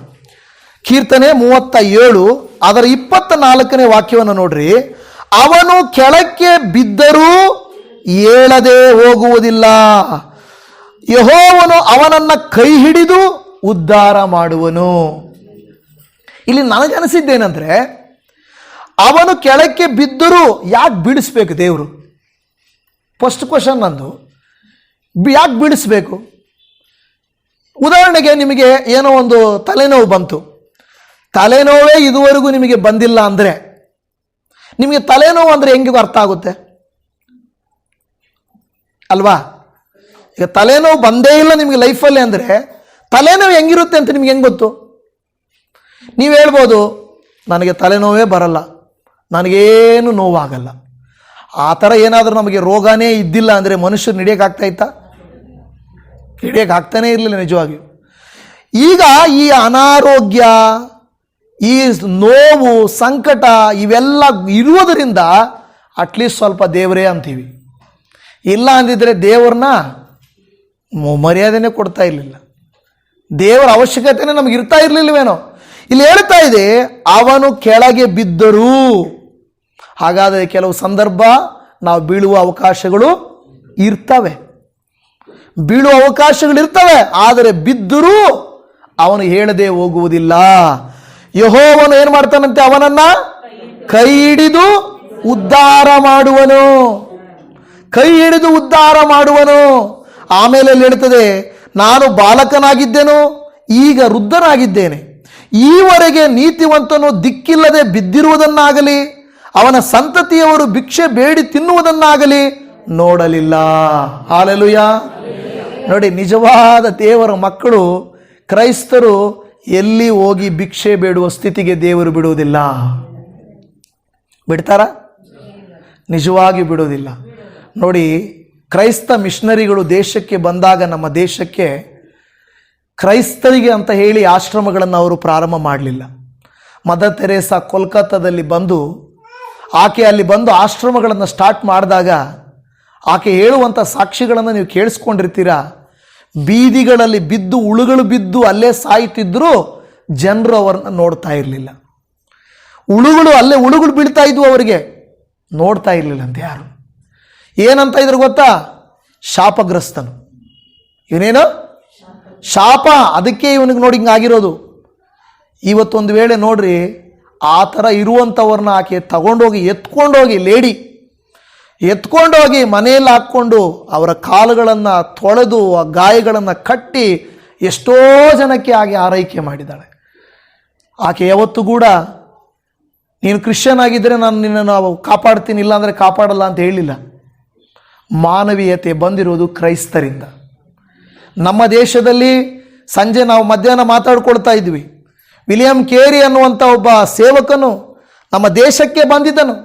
ಕೀರ್ತನೆ 37 ಅದರ 24ನೇ ವಾಕ್ಯವನ್ನು ನೋಡ್ರಿ. ಅವನು ಕೆಳಕ್ಕೆ ಬಿದ್ದರೂ ಏಳದೆ ಹೋಗುವುದಿಲ್ಲ, ಯೆಹೋವನು ಅವನನ್ನ ಕೈ ಹಿಡಿದು ಉದ್ಧಾರ ಮಾಡುವನು. ಇಲ್ಲಿ ನನಗನಿಸಿದ್ದೇನೆಂದ್ರೆ, ಅವನು ಕೆಳಕ್ಕೆ ಬಿದ್ದರೂ ಯಾಕೆ ಬಿಡಿಸ್ಬೇಕು ದೇವರು? ಫಸ್ಟ್ ಕ್ವಶನ್ ನಂದು, ಯಾಕೆ ಬಿಡಿಸ್ಬೇಕು? ಉದಾಹರಣೆಗೆ ನಿಮಗೆ ಏನೋ ಒಂದು ತಲೆನೋವು ಬಂತು, ತಲೆನೋವೇ ಇದುವರೆಗೂ ನಿಮಗೆ ಬಂದಿಲ್ಲ ಅಂದರೆ ನಿಮಗೆ ತಲೆನೋವು ಅಂದರೆ ಹೆಂಗಿಗೂ ಅರ್ಥ ಆಗುತ್ತೆ ಅಲ್ವಾ? ಈಗ ತಲೆನೋವು ಬಂದೇ ಇಲ್ಲ ನಿಮಗೆ ಲೈಫಲ್ಲಿ ಅಂದರೆ ತಲೆನೋವು ಹೆಂಗಿರುತ್ತೆ ಅಂತ ನಿಮ್ಗೆ ಹೆಂಗೆ ಗೊತ್ತು? ನೀವು ಹೇಳ್ಬೋದು, ನನಗೆ ತಲೆನೋವೇ ಬರಲ್ಲ, ನನಗೇನು ನೋವಾಗಲ್ಲ. ಆ ಥರ ಏನಾದರೂ ನಮಗೆ ರೋಗನೇ ಇದ್ದಿಲ್ಲ ಅಂದರೆ ಮನುಷ್ಯರು ನಡೆಯೋಕ್ಕಾಗ್ತಾ ಇತ್ತಾ? ನಡೆಯೋಕ್ಕಾಗ್ತಾನೇ ಇರಲಿಲ್ಲ ನಿಜವಾಗಿಯೂ. ಈಗ ಈ ಅನಾರೋಗ್ಯ, ಈ ನೋವು, ಸಂಕಟ ಇವೆಲ್ಲ ಇರುವುದರಿಂದ ಅಟ್ಲೀಸ್ಟ್ ಸ್ವಲ್ಪ ದೇವರೇ ಅಂತೀವಿ. ಇಲ್ಲ ಅಂದಿದ್ರೆ ದೇವ್ರನ್ನ ಮರ್ಯಾದೆನೇ ಕೊಡ್ತಾ ಇರಲಿಲ್ಲ, ದೇವರ ಅವಶ್ಯಕತೆನೇ ನಮಗೆ ಇರ್ತಾ ಇರಲಿಲ್ಲವೇನೋ. ಇಲ್ಲಿ ಹೇಳ್ತಾ ಇದೆ, ಅವನು ಕೆಳಗೆ ಬಿದ್ದರೂ. ಹಾಗಾದರೆ ಕೆಲವು ಸಂದರ್ಭ ನಾವು ಬೀಳುವ ಅವಕಾಶಗಳು ಇರ್ತವೆ, ಬೀಳುವ ಅವಕಾಶಗಳಿರ್ತವೆ. ಆದರೆ ಬಿದ್ದರೂ ಅವನು ಹೇಳದೆ ಹೋಗುವುದಿಲ್ಲ. ಯೆಹೋವನು ಏನು ಮಾಡ್ತಾನಂತೆ? ಅವನನ್ನ ಕೈ ಹಿಡಿದು ಉದ್ಧಾರ ಮಾಡುವನು, ಕೈ ಹಿಡಿದು ಉದ್ಧಾರ ಮಾಡುವನು. ಆಮೇಲೆ ಹೇಳ್ತದೆ, ನಾನು ಬಾಲಕನಾಗಿದ್ದೆನು, ಈಗ ವೃದ್ಧನಾಗಿದ್ದೇನೆ, ಈವರೆಗೆ ನೀತಿವಂತನು ದಿಕ್ಕಿಲ್ಲದೆ ಬಿದ್ದಿರುವುದನ್ನಾಗಲಿ ಅವನ ಸಂತತಿಯವರು ಭಿಕ್ಷೆ ಬೇಡಿ ತಿನ್ನುವುದನ್ನಾಗಲಿ ನೋಡಲಿಲ್ಲ. ಹಲ್ಲೆಲೂಯಾ. ನೋಡಿ, ನಿಜವಾದ ದೇವರ ಮಕ್ಕಳು ಕ್ರೈಸ್ತರು ಎಲ್ಲಿ ಹೋಗಿ ಭಿಕ್ಷೆ ಬೇಡುವ ಸ್ಥಿತಿಗೆ ದೇವರು ಬಿಡುವುದಿಲ್ಲ. ಬಿಡ್ತಾರ? ನಿಜವಾಗಿ ಬಿಡುವುದಿಲ್ಲ. ನೋಡಿ, ಕ್ರೈಸ್ತ ಮಿಷನರಿಗಳು ದೇಶಕ್ಕೆ ಬಂದಾಗ, ನಮ್ಮ ದೇಶಕ್ಕೆ ಕ್ರೈಸ್ತರಿಗೆ ಅಂತ ಹೇಳಿ ಆಶ್ರಮಗಳನ್ನು ಅವರು ಪ್ರಾರಂಭ ಮಾಡಲಿಲ್ಲ. ಮದರ್ ತೆರೇಸಾ ಕೋಲ್ಕತ್ತಾದಲ್ಲಿ ಬಂದು, ಆಕೆ ಅಲ್ಲಿ ಬಂದು ಆಶ್ರಮಗಳನ್ನು ಸ್ಟಾರ್ಟ್ ಮಾಡಿದಾಗ ಆಕೆ ಹೇಳುವಂಥ ಸಾಕ್ಷಿಗಳನ್ನು ನೀವು ಕೇಳಿಸ್ಕೊಂಡಿರ್ತೀರ. ಬೀದಿಗಳಲ್ಲಿ ಬಿದ್ದು, ಹುಳುಗಳು ಬಿದ್ದು ಅಲ್ಲೇ ಸಾಯ್ತಿದ್ರು, ಜನರು ಅವರನ್ನು ನೋಡ್ತಾ ಇರಲಿಲ್ಲ. ಹುಳುಗಳು ಬೀಳ್ತಾ ಇದ್ವು, ಅವರಿಗೆ ನೋಡ್ತಾ ಇರಲಿಲ್ಲ ಅಂತ ಯಾರು. ಏನಂತ ಇದ್ರು ಗೊತ್ತಾ? ಶಾಪಗ್ರಸ್ತನು, ಇವನೇನು ಶಾಪ, ಅದಕ್ಕೆ ಇವನಿಗೆ ನೋಡಿ ಹಿಂಗಾಗಿರೋದು. ಇವತ್ತೊಂದು ವೇಳೆ ನೋಡ್ರಿ, ಆ ಥರ ಇರುವಂಥವ್ರನ್ನ ಆಕೆ ತಗೊಂಡೋಗಿ ಎತ್ಕೊಂಡೋಗಿ, ಲೇಡಿ ಎತ್ಕೊಂಡೋಗಿ ಮನೆಯಲ್ಲಿ ಹಾಕ್ಕೊಂಡು ಅವರ ಕಾಲುಗಳನ್ನು ತೊಳೆದು ಆ ಗಾಯಗಳನ್ನು ಕಟ್ಟಿ ಎಷ್ಟೋ ಜನಕ್ಕೆ ಆಕೆ ಆರೈಕೆ ಮಾಡಿದ್ದಾಳೆ. ಆಕೆ ಯಾವತ್ತೂ ಕೂಡ ನೀನು ಕ್ರಿಶ್ಚಿಯನ್ ಆಗಿದ್ದರೆ ನಾನು ನಿನ್ನನ್ನು ಕಾಪಾಡ್ತೀನಿ, ಇಲ್ಲ ಅಂದರೆ ಕಾಪಾಡಲ್ಲ ಅಂತ ಹೇಳಿಲ್ಲ. ಮಾನವೀಯತೆ ಬಂದಿರೋದು ಕ್ರೈಸ್ತರಿಂದ. ನಮ್ಮ ದೇಶದಲ್ಲಿ ಸಂಜೆ ನಾವು ಮಧ್ಯಾಹ್ನ ಮಾತಾಡ್ಕೊಳ್ತಾ ಇದ್ವಿ, ವಿಲಿಯಂ ಕೇರಿ ಅನ್ನುವಂಥ ಒಬ್ಬ ಸೇವಕನು ನಮ್ಮ ದೇಶಕ್ಕೆ ಬಂದಿದ್ದನು.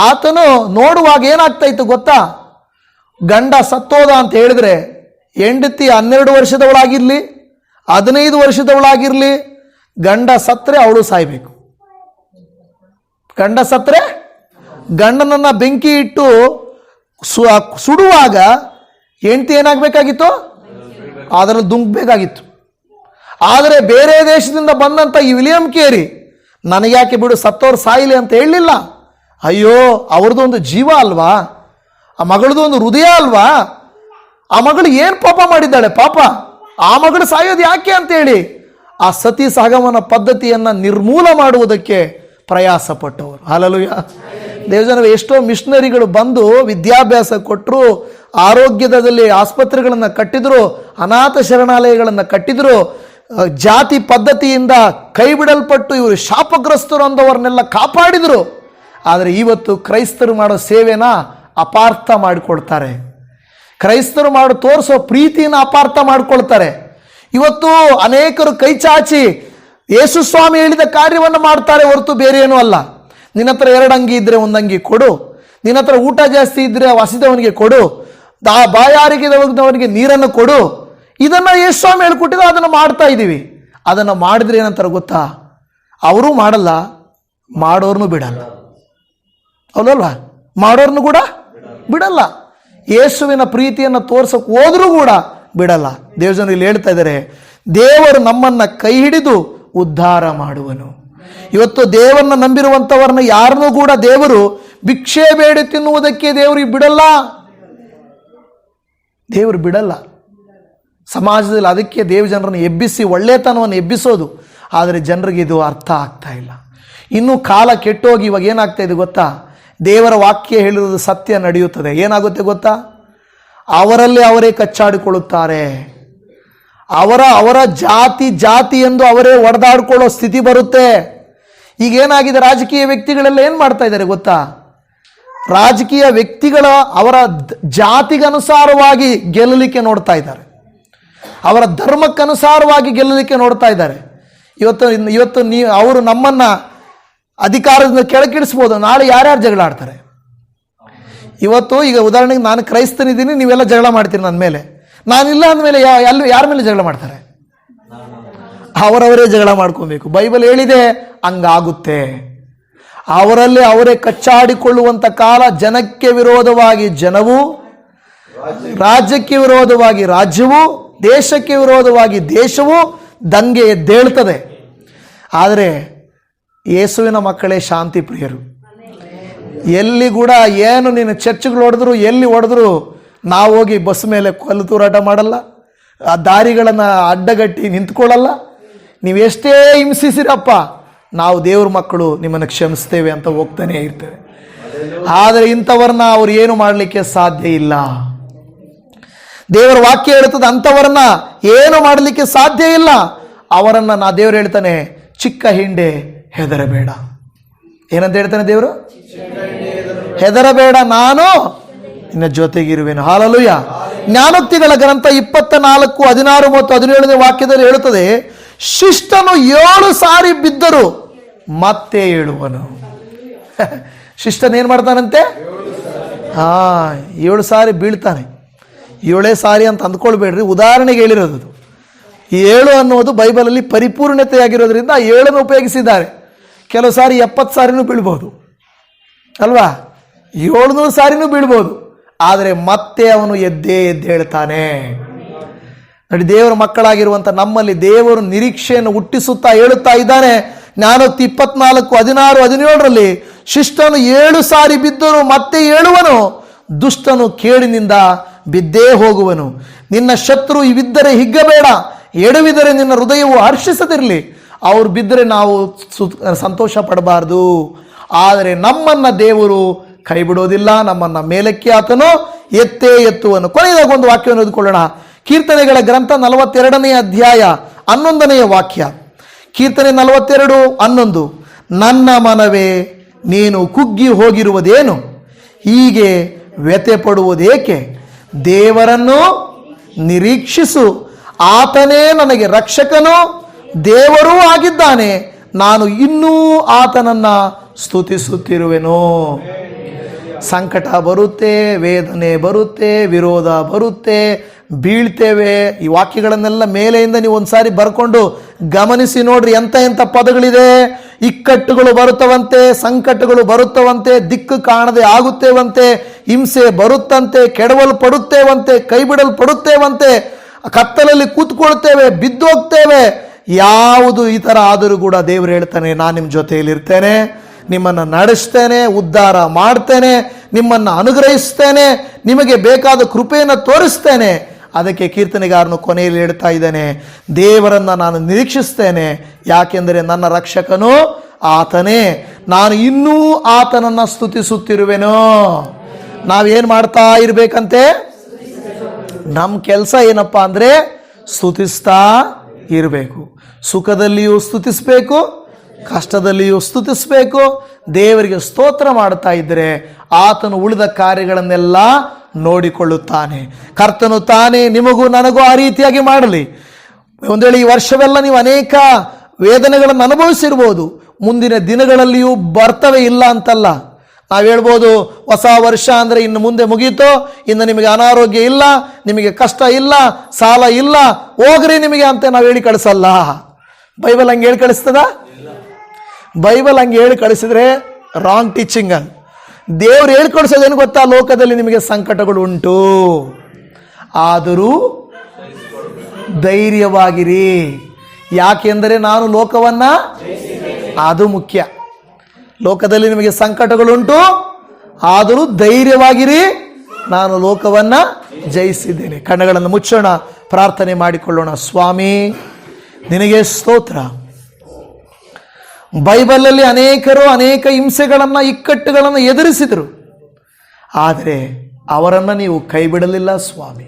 ಆತನು ನೋಡುವಾಗ ಏನಾಗ್ತಾ ಇತ್ತು ಗೊತ್ತಾ? ಗಂಡ ಸತ್ತೋದ ಅಂತ ಹೇಳಿದ್ರೆ ಹೆಂಡತಿ 12 ವರ್ಷದವಳಾಗಿರಲಿ, 15 ವರ್ಷದವಳಾಗಿರಲಿ, ಗಂಡ ಸತ್ತರೆ ಅವಳು ಸಾಯ್ಬೇಕು. ಗಂಡ ಸತ್ತರೆ, ಗಂಡನನ್ನು ಬೆಂಕಿ ಇಟ್ಟು ಸುಡುವಾಗ ಹೆಂಡತಿ ಏನಾಗಬೇಕಾಗಿತ್ತು? ಅದನ್ನು ದುಂಕ್ಬೇಕಾಗಿತ್ತು. ಆದರೆ ಬೇರೆ ದೇಶದಿಂದ ಬಂದಂಥ ಈ ವಿಲಿಯಂ ಕೇರಿ ನನಗ್ಯಾಕೆ ಬಿಡು, ಸತ್ತೋರು ಸಾಯಿಲಿ ಅಂತ ಹೇಳಲಿಲ್ಲ. ಅಯ್ಯೋ, ಅವ್ರದ್ದು ಒಂದು ಜೀವ ಅಲ್ವಾ, ಆ ಮಗಳದು ಒಂದು ಹೃದಯ ಅಲ್ವಾ, ಆ ಮಗಳು ಏನು ಪಾಪ ಮಾಡಿದ್ದಾಳೆ, ಪಾಪ ಆ ಮಗಳು ಸಾಯೋದು ಯಾಕೆ ಅಂತೇಳಿ ಆ ಸತಿ ಸಹಗಮನ ಪದ್ಧತಿಯನ್ನು ನಿರ್ಮೂಲ ಮಾಡುವುದಕ್ಕೆ ಪ್ರಯಾಸ ಪಟ್ಟವರು. ಹಲ್ಲೆಲೂಯಾ. ದೇವಜನವೇ, ಎಷ್ಟೋ ಮಿಷನರಿಗಳು ಬಂದು ವಿದ್ಯಾಭ್ಯಾಸ ಕೊಟ್ಟರು, ಆರೋಗ್ಯದಲ್ಲಿ ಆಸ್ಪತ್ರೆಗಳನ್ನು ಕಟ್ಟಿದ್ರು, ಅನಾಥ ಶರಣಾಲಯಗಳನ್ನು ಕಟ್ಟಿದ್ರು, ಜಾತಿ ಪದ್ಧತಿಯಿಂದ ಕೈ ಬಿಡಲ್ಪಟ್ಟು ಇವರು ಶಾಪಗ್ರಸ್ತರು ಅಂದವರನ್ನೆಲ್ಲ ಕಾಪಾಡಿದರು. ಆದರೆ ಇವತ್ತು ಕ್ರೈಸ್ತರು ಮಾಡೋ ಸೇವೆನ ಅಪಾರ್ಥ ಮಾಡಿಕೊಳ್ತಾರೆ. ಕ್ರೈಸ್ತರು ತೋರಿಸೋ ಪ್ರೀತಿನ ಅಪಾರ್ಥ ಮಾಡಿಕೊಳ್ತಾರೆ. ಇವತ್ತು ಅನೇಕರು ಕೈ ಚಾಚಿ ಯೇಸು ಸ್ವಾಮಿ ಹೇಳಿದ ಕಾರ್ಯವನ್ನು ಮಾಡ್ತಾರೆ ಹೊರತು ಬೇರೆ ಏನೂ ಅಲ್ಲ. ನಿನ್ನ ಹತ್ರ 2 ಅಂಗಿ ಇದ್ದರೆ 1 ಅಂಗಿ ಕೊಡು, ನಿನ್ನ ಹತ್ರ ಊಟ ಜಾಸ್ತಿ ಇದ್ದರೆ ಹಸಿದವನಿಗೆ ಕೊಡು, ಬಾಯಾರಿಕೆದವನಿಗೆ ನೀರನ್ನು ಕೊಡು. ಇದನ್ನು ಯೇಸು ಸ್ವಾಮಿ ಹೇಳ್ಕೊಟ್ಟಿದ್ದು, ಅದನ್ನು ಮಾಡ್ತಾ ಇದ್ದೀವಿ. ಅದನ್ನು ಮಾಡಿದ್ರೆ ಏನಂತಾರೆ ಗೊತ್ತಾ, ಅವರೂ ಮಾಡಲ್ಲ, ಮಾಡೋರ್ನು ಬಿಡಲ್ಲ. ಹೌದಲ್ವಾ? ಮಾಡೋರ್ನು ಕೂಡ ಬಿಡಲ್ಲ. ಯೇಸುವಿನ ಪ್ರೀತಿಯನ್ನು ತೋರ್ಸಕ್ಕೆ ಹೋದ್ರೂ ಕೂಡ ಬಿಡಲ್ಲ. ದೇವಜನರು ಇಲ್ಲಿ ಹೇಳ್ತಾ ಇದ್ದಾರೆ, ದೇವರು ನಮ್ಮನ್ನ ಕೈ ಹಿಡಿದು ಉದ್ಧಾರ ಮಾಡುವನು. ಇವತ್ತು ದೇವರನ್ನ ನಂಬಿರುವಂಥವ್ರನ್ನ ಯಾರನ್ನೂ ಕೂಡ ದೇವರು ಭಿಕ್ಷೆ ಬೇಡಿ ತಿನ್ನುವುದಕ್ಕೆ ದೇವರಿಗೆ ಬಿಡಲ್ಲ. ದೇವರು ಬಿಡಲ್ಲ. ಸಮಾಜದಲ್ಲಿ ಅದಕ್ಕೆ ದೇವ ಜನರನ್ನು ಎಬ್ಬಿಸಿ ಒಳ್ಳೆತನವನ್ನು ಎಬ್ಬಿಸೋದು. ಆದರೆ ಜನರಿಗೆ ಇದು ಅರ್ಥ ಆಗ್ತಾ ಇಲ್ಲ. ಇನ್ನೂ ಕಾಲ ಕೆಟ್ಟೋಗಿ ಇವಾಗ ಏನಾಗ್ತಾ ಇದೆ ಗೊತ್ತಾ, ದೇವರ ವಾಕ್ಯ ಹೇಳಿರೋದು ಸತ್ಯ ನಡೆಯುತ್ತದೆ. ಏನಾಗುತ್ತೆ ಗೊತ್ತಾ, ಅವರಲ್ಲಿ ಅವರೇ ಕಚ್ಚಾಡಿಕೊಳ್ಳುತ್ತಾರೆ. ಅವರ ಜಾತಿ ಎಂದು ಅವರೇ ಒಡೆದಾಡ್ಕೊಳ್ಳೋ ಸ್ಥಿತಿ ಬರುತ್ತೆ. ಈಗ ಏನಾಗಿದೆ, ರಾಜಕೀಯ ವ್ಯಕ್ತಿಗಳೆಲ್ಲ ಏನು ಮಾಡ್ತಾ ಇದ್ದಾರೆ ಗೊತ್ತಾ, ರಾಜಕೀಯ ವ್ಯಕ್ತಿಗಳ ಅವರ ಜಾತಿಗನುಸಾರವಾಗಿ ಗೆಲ್ಲಲಿಕ್ಕೆ ನೋಡ್ತಾ ಇದ್ದಾರೆ, ಅವರ ಧರ್ಮಕ್ಕನುಸಾರವಾಗಿ ಗೆಲ್ಲಲಿಕ್ಕೆ ನೋಡ್ತಾ ಇದ್ದಾರೆ. ಇವತ್ತು ಅವರು ನಮ್ಮನ್ನ ಅಧಿಕಾರದಿಂದ ಕೆಳಗಿಳಿಸ್ಬೋದು, ನಾಳೆ ಯಾರ್ಯಾರು ಜಗಳ ಆಡ್ತಾರೆ. ಈಗ ಉದಾಹರಣೆಗೆ ನಾನು ಕ್ರೈಸ್ತನಿದ್ದೀನಿ, ನೀವೆಲ್ಲ ಜಗಳ ಮಾಡ್ತೀರಿ ನನ್ನ ಮೇಲೆ, ನಾನಿಲ್ಲ ಅಂದಮೇಲೆ ಯಾರ ಮೇಲೆ ಜಗಳ ಮಾಡ್ತಾರೆ? ಅವರವರೇ ಜಗಳ ಮಾಡ್ಕೊಬೇಕು. ಬೈಬಲ್ ಹೇಳಿದೆ ಹಂಗಾಗುತ್ತೆ. ಅವರಲ್ಲಿ ಅವರೇ ಕಚ್ಚಾಡಿಕೊಳ್ಳುವಂಥ ಕಾಲ. ಜನಕ್ಕೆ ವಿರೋಧವಾಗಿ ಜನವು, ರಾಜ್ಯಕ್ಕೆ ವಿರೋಧವಾಗಿ ರಾಜ್ಯವು, ದೇಶಕ್ಕೆ ವಿರೋಧವಾಗಿ ದೇಶವು ದಂಗೆ ಎದ್ದೇಳ್ತದೆ. ಆದರೆ ಯೇಸುವಿನ ಮಕ್ಕಳೇ ಶಾಂತಿ ಪ್ರಿಯರು. ಎಲ್ಲಿ ಕೂಡ ಏನು ನೀನು ಚರ್ಚ್ಗಳು ಹೊಡೆದ್ರು, ಎಲ್ಲಿ ಹೊಡೆದ್ರು ನಾವು ಹೋಗಿ ಬಸ್ ಮೇಲೆ ಕಲ್ಲು ತೂರಾಟ ಮಾಡಲ್ಲ, ಆ ದಾರಿಗಳನ್ನು ಅಡ್ಡಗಟ್ಟಿ ನಿಂತ್ಕೊಳ್ಳಲ್ಲ. ನೀವೆಷ್ಟೇ ಹಿಂಸಿಸಿರಪ್ಪ, ನಾವು ದೇವ್ರ ಮಕ್ಕಳು, ನಿಮ್ಮನ್ನು ಕ್ಷಮಿಸ್ತೇವೆ ಅಂತ ಹೋಗ್ತಾನೆ ಇರ್ತೇವೆ. ಆದರೆ ಇಂಥವ್ರನ್ನ ಅವ್ರು ಏನು ಮಾಡಲಿಕ್ಕೆ ಸಾಧ್ಯ ಇಲ್ಲ. ದೇವರ ವಾಕ್ಯ ಹೇಳ್ತದೆ, ಅಂಥವ್ರನ್ನ ಏನು ಮಾಡಲಿಕ್ಕೆ ಸಾಧ್ಯ ಇಲ್ಲ. ಅವರನ್ನ ದೇವರು ಹೇಳ್ತಾನೆ, ಚಿಕ್ಕ ಹಿಂಡೆ ಹೆದರಬೇಡ. ಏನಂತ ಹೇಳ್ತಾನೆ ದೇವರು? ಹೆದರಬೇಡ, ನಾನು ನಿನ್ನ ಜೊತೆಗಿರುವೆನು. ಹಾಲೆಲೂಯ. ಜ್ಞಾನೋಕ್ತಿಗಳ ಗ್ರಂಥ 24, 16 ಮತ್ತು 17ನೇ ವಾಕ್ಯದಲ್ಲಿ ಹೇಳುತ್ತದೆ, ಶಿಷ್ಟನು 7 ಸಾರಿ ಬಿದ್ದರು ಮತ್ತೆ ಏಳುವನು. ಶಿಷ್ಟನು ಏನ್ ಮಾಡ್ತಾನಂತೆ? 7 ಸಾರಿ ಬೀಳ್ತಾನೆ. 7 ಸಾರಿ ಅಂತ ಅಂದ್ಕೊಳ್ಬೇಡ್ರಿ, ಉದಾಹರಣೆಗೆ ಹೇಳಿರೋದು. 7 ಅನ್ನೋದು ಬೈಬಲಲ್ಲಿ ಪರಿಪೂರ್ಣತೆಯಾಗಿರೋದ್ರಿಂದ 7 ಉಪಯೋಗಿಸಿದ್ದಾರೆ. ಕೆಲವು ಸಾರಿ 70 ಸಾರಿನೂ ಬೀಳ್ಬೋದು ಅಲ್ವಾ, 700 ಸಾರಿನೂ ಬೀಳ್ಬೋದು. ಆದರೆ ಮತ್ತೆ ಅವನು ಎದ್ದೇಳ್ತಾನೆ. ನೋಡಿ, ದೇವರ ಮಕ್ಕಳಾಗಿರುವಂಥ ನಮ್ಮಲ್ಲಿ ದೇವರು ನಿರೀಕ್ಷೆಯನ್ನು ಹುಟ್ಟಿಸುತ್ತಾ ಹೇಳುತ್ತಾ ಇದ್ದಾನೆ. ಜ್ಞಾನೋಕ್ತಿ 24, 16, 17ರಲ್ಲಿ ಶಿಷ್ಟನು 7 ಸಾರಿ ಬಿದ್ದರು ಮತ್ತೆ ಏಳುವನು, ದುಷ್ಟನು ಕೇಡಿನಿಂದ ಬಿದ್ದೇ ಹೋಗುವನು. ನಿನ್ನ ಶತ್ರು ಇವಿದ್ದರೆ ಹಿಗ್ಗಬೇಡ, ಎಡವಿದರೆ ನಿನ್ನ ಹೃದಯವು ಹರ್ಷಿಸದಿರಲಿ. ಅವ್ರು ಬಿದ್ದರೆ ನಾವು ಸಂತೋಷ ಪಡಬಾರ್ದು. ಆದರೆ ನಮ್ಮನ್ನ ದೇವರು ಕೈ ಬಿಡೋದಿಲ್ಲ, ನಮ್ಮನ್ನ ಮೇಲಕ್ಕೆ ಆತನು ಎತ್ತುವನು. ಕೊನೆಯದಾಗ ಒಂದು ವಾಕ್ಯವನ್ನು ಓದಿಕೊಳ್ಳೋಣ. ಕೀರ್ತನೆಗಳ ಗ್ರಂಥ 42ನೇ ಅಧ್ಯಾಯ 11ನೇ ವಾಕ್ಯ. ಕೀರ್ತನೆ 42:11. ನನ್ನ ಮನವೇ ನೀನು ಕುಗ್ಗಿ ಹೋಗಿರುವುದೇನು, ಹೀಗೆ ವ್ಯಥೆ ಪಡುವುದೇಕೆ? ದೇವರನ್ನು ನಿರೀಕ್ಷಿಸು, ಆತನೇ ನನಗೆ ರಕ್ಷಕನು, ದೇವರೂ ಆಗಿದ್ದಾನೆ. ನಾನು ಇನ್ನೂ ಆತನನ್ನ ಸ್ತುತಿಸುತ್ತಿರುವೆನು. ಸಂಕಟ ಬರುತ್ತೆ, ವೇದನೆ ಬರುತ್ತೆ, ವಿರೋಧ ಬರುತ್ತೆ, ಬೀಳ್ತೇವೆ. ಈ ವಾಕ್ಯಗಳನ್ನೆಲ್ಲ ಮೇಲೆಯಿಂದ ನೀವು ಒಂದ್ಸಾರಿ ಬರ್ಕೊಂಡು ಗಮನಿಸಿ ನೋಡ್ರಿ. ಎಂತ ಪದಗಳಿದೆ. ಇಕ್ಕಟ್ಟುಗಳು ಬರುತ್ತವಂತೆ, ಸಂಕಟಗಳು ಬರುತ್ತವಂತೆ, ದಿಕ್ಕು ಕಾಣದೆ ಆಗುತ್ತೇವಂತೆ, ಹಿಂಸೆ ಬರುತ್ತಂತೆ, ಕೆಡವಲ್ಪಡುತ್ತೇವಂತೆ, ಕೈ ಬಿಡಲ್ಪಡುತ್ತೇವಂತೆ. ಕತ್ತಲಲ್ಲಿ ಕೂತ್ಕೊಳ್ತೇವೆ, ಬಿದ್ದೋಗ್ತೇವೆ. ಯಾವುದು ಈ ಥರ ಆದರೂ ಕೂಡ ದೇವರು ಹೇಳ್ತಾನೆ, ನಾನು ನಿಮ್ಮ ಜೊತೆಯಲ್ಲಿರ್ತೇನೆ, ನಿಮ್ಮನ್ನು ನಡೆಸ್ತೇನೆ, ಉದ್ಧಾರ ಮಾಡ್ತೇನೆ, ನಿಮ್ಮನ್ನು ಅನುಗ್ರಹಿಸ್ತೇನೆ, ನಿಮಗೆ ಬೇಕಾದ ಕೃಪೆಯನ್ನು ತೋರಿಸ್ತೇನೆ. ಅದಕ್ಕೆ ಕೀರ್ತನೆಗಾರನು ಕೊನೆಯಲ್ಲಿ ಹೇಳ್ತಾ ಇದ್ದಾನೆ, ದೇವರನ್ನು ನಾನು ನಿರೀಕ್ಷಿಸ್ತೇನೆ, ಯಾಕೆಂದರೆ ನನ್ನ ರಕ್ಷಕನು ಆತನೇ, ನಾನು ಇನ್ನೂ ಆತನನ್ನು ಸ್ತುತಿಸುತ್ತಿರುವೆನೋ. ನಾವೇನು ಮಾಡ್ತಾ ಇರಬೇಕಂತೆ? ನಮ್ಮ ಕೆಲಸ ಏನಪ್ಪ ಅಂದರೆ ಸ್ತುತಿಸ್ತಾ ಇರಬೇಕು. ಸುಖದಲ್ಲಿಯೂ ಸ್ತುತಿಸಬೇಕು, ಕಷ್ಟದಲ್ಲಿಯೂ ಸ್ತುತಿಸಬೇಕು. ದೇವರಿಗೆ ಸ್ತೋತ್ರ ಮಾಡ್ತಾ ಇದ್ದರೆ ಆತನು ಉಳಿದ ಕಾರ್ಯಗಳನ್ನೆಲ್ಲ ನೋಡಿಕೊಳ್ಳುತ್ತಾನೆ. ಕರ್ತನು ತಾನೇ ನಿಮಗೂ ನನಗೂ ಆ ರೀತಿಯಾಗಿ ಮಾಡಲಿ. ಒಂದು ವೇಳೆ ಈ ವರ್ಷವೆಲ್ಲ ನೀವು ಅನೇಕ ವೇದನೆಗಳನ್ನು ಅನುಭವಿಸಿರ್ಬೋದು, ಮುಂದಿನ ದಿನಗಳಲ್ಲಿಯೂ ಬರ್ತವೆ, ಇಲ್ಲ ಅಂತಲ್ಲ. ನಾವು ಹೇಳ್ಬೋದು, ಹೊಸ ವರ್ಷ ಅಂದರೆ ಇನ್ನು ಮುಂದೆ ಮುಗೀತು, ಇನ್ನು ನಿಮಗೆ ಅನಾರೋಗ್ಯ ಇಲ್ಲ, ನಿಮಗೆ ಕಷ್ಟ ಇಲ್ಲ, ಸಾಲ ಇಲ್ಲ, ಹೋಗ್ರಿ ನಿಮಗೆ ಅಂತ ನಾವು ಹೇಳಿ ಕಳಿಸಲ್ಲ. ಬೈಬಲ್ ಹಂಗೆ ಹೇಳಿ ಕಳಿಸ್ತದ? ಬೈಬಲ್ ಹಂಗೆ ಹೇಳಿ ಕಳಿಸಿದ್ರೆ ರಾಂಗ್ ಟೀಚಿಂಗ್. ದೇವ್ರು ಹೇಳಿ ಕಳಿಸೋದೇನು ಗೊತ್ತಾ? ಲೋಕದಲ್ಲಿ ನಿಮಗೆ ಸಂಕಟಗಳು ಉಂಟು, ಆದರೂ ಧೈರ್ಯವಾಗಿರಿ, ಯಾಕೆಂದರೆ ನಾನು ಲೋಕವನ್ನು, ಅದು ಮುಖ್ಯ. ಲೋಕದಲ್ಲಿ ನಿಮಗೆ ಸಂಕಟಗಳುಂಟು, ಆದರೂ ಧೈರ್ಯವಾಗಿರಿ, ನಾನು ಲೋಕವನ್ನು ಜಯಿಸಿದ್ದೇನೆ. ಕಣ್ಣುಗಳನ್ನು ಮುಚ್ಚೋಣ, ಪ್ರಾರ್ಥನೆ ಮಾಡಿಕೊಳ್ಳೋಣ. ಸ್ವಾಮಿ, ನಿನಗೆ ಸ್ತೋತ್ರ. ಬೈಬಲಲ್ಲಿ ಅನೇಕರು ಅನೇಕ ಹಿಂಸೆಗಳನ್ನು, ಇಕ್ಕಟ್ಟುಗಳನ್ನು ಎದುರಿಸಿದರು, ಆದರೆ ಅವರನ್ನು ನೀವು ಕೈ ಬಿಡಲಿಲ್ಲ ಸ್ವಾಮಿ,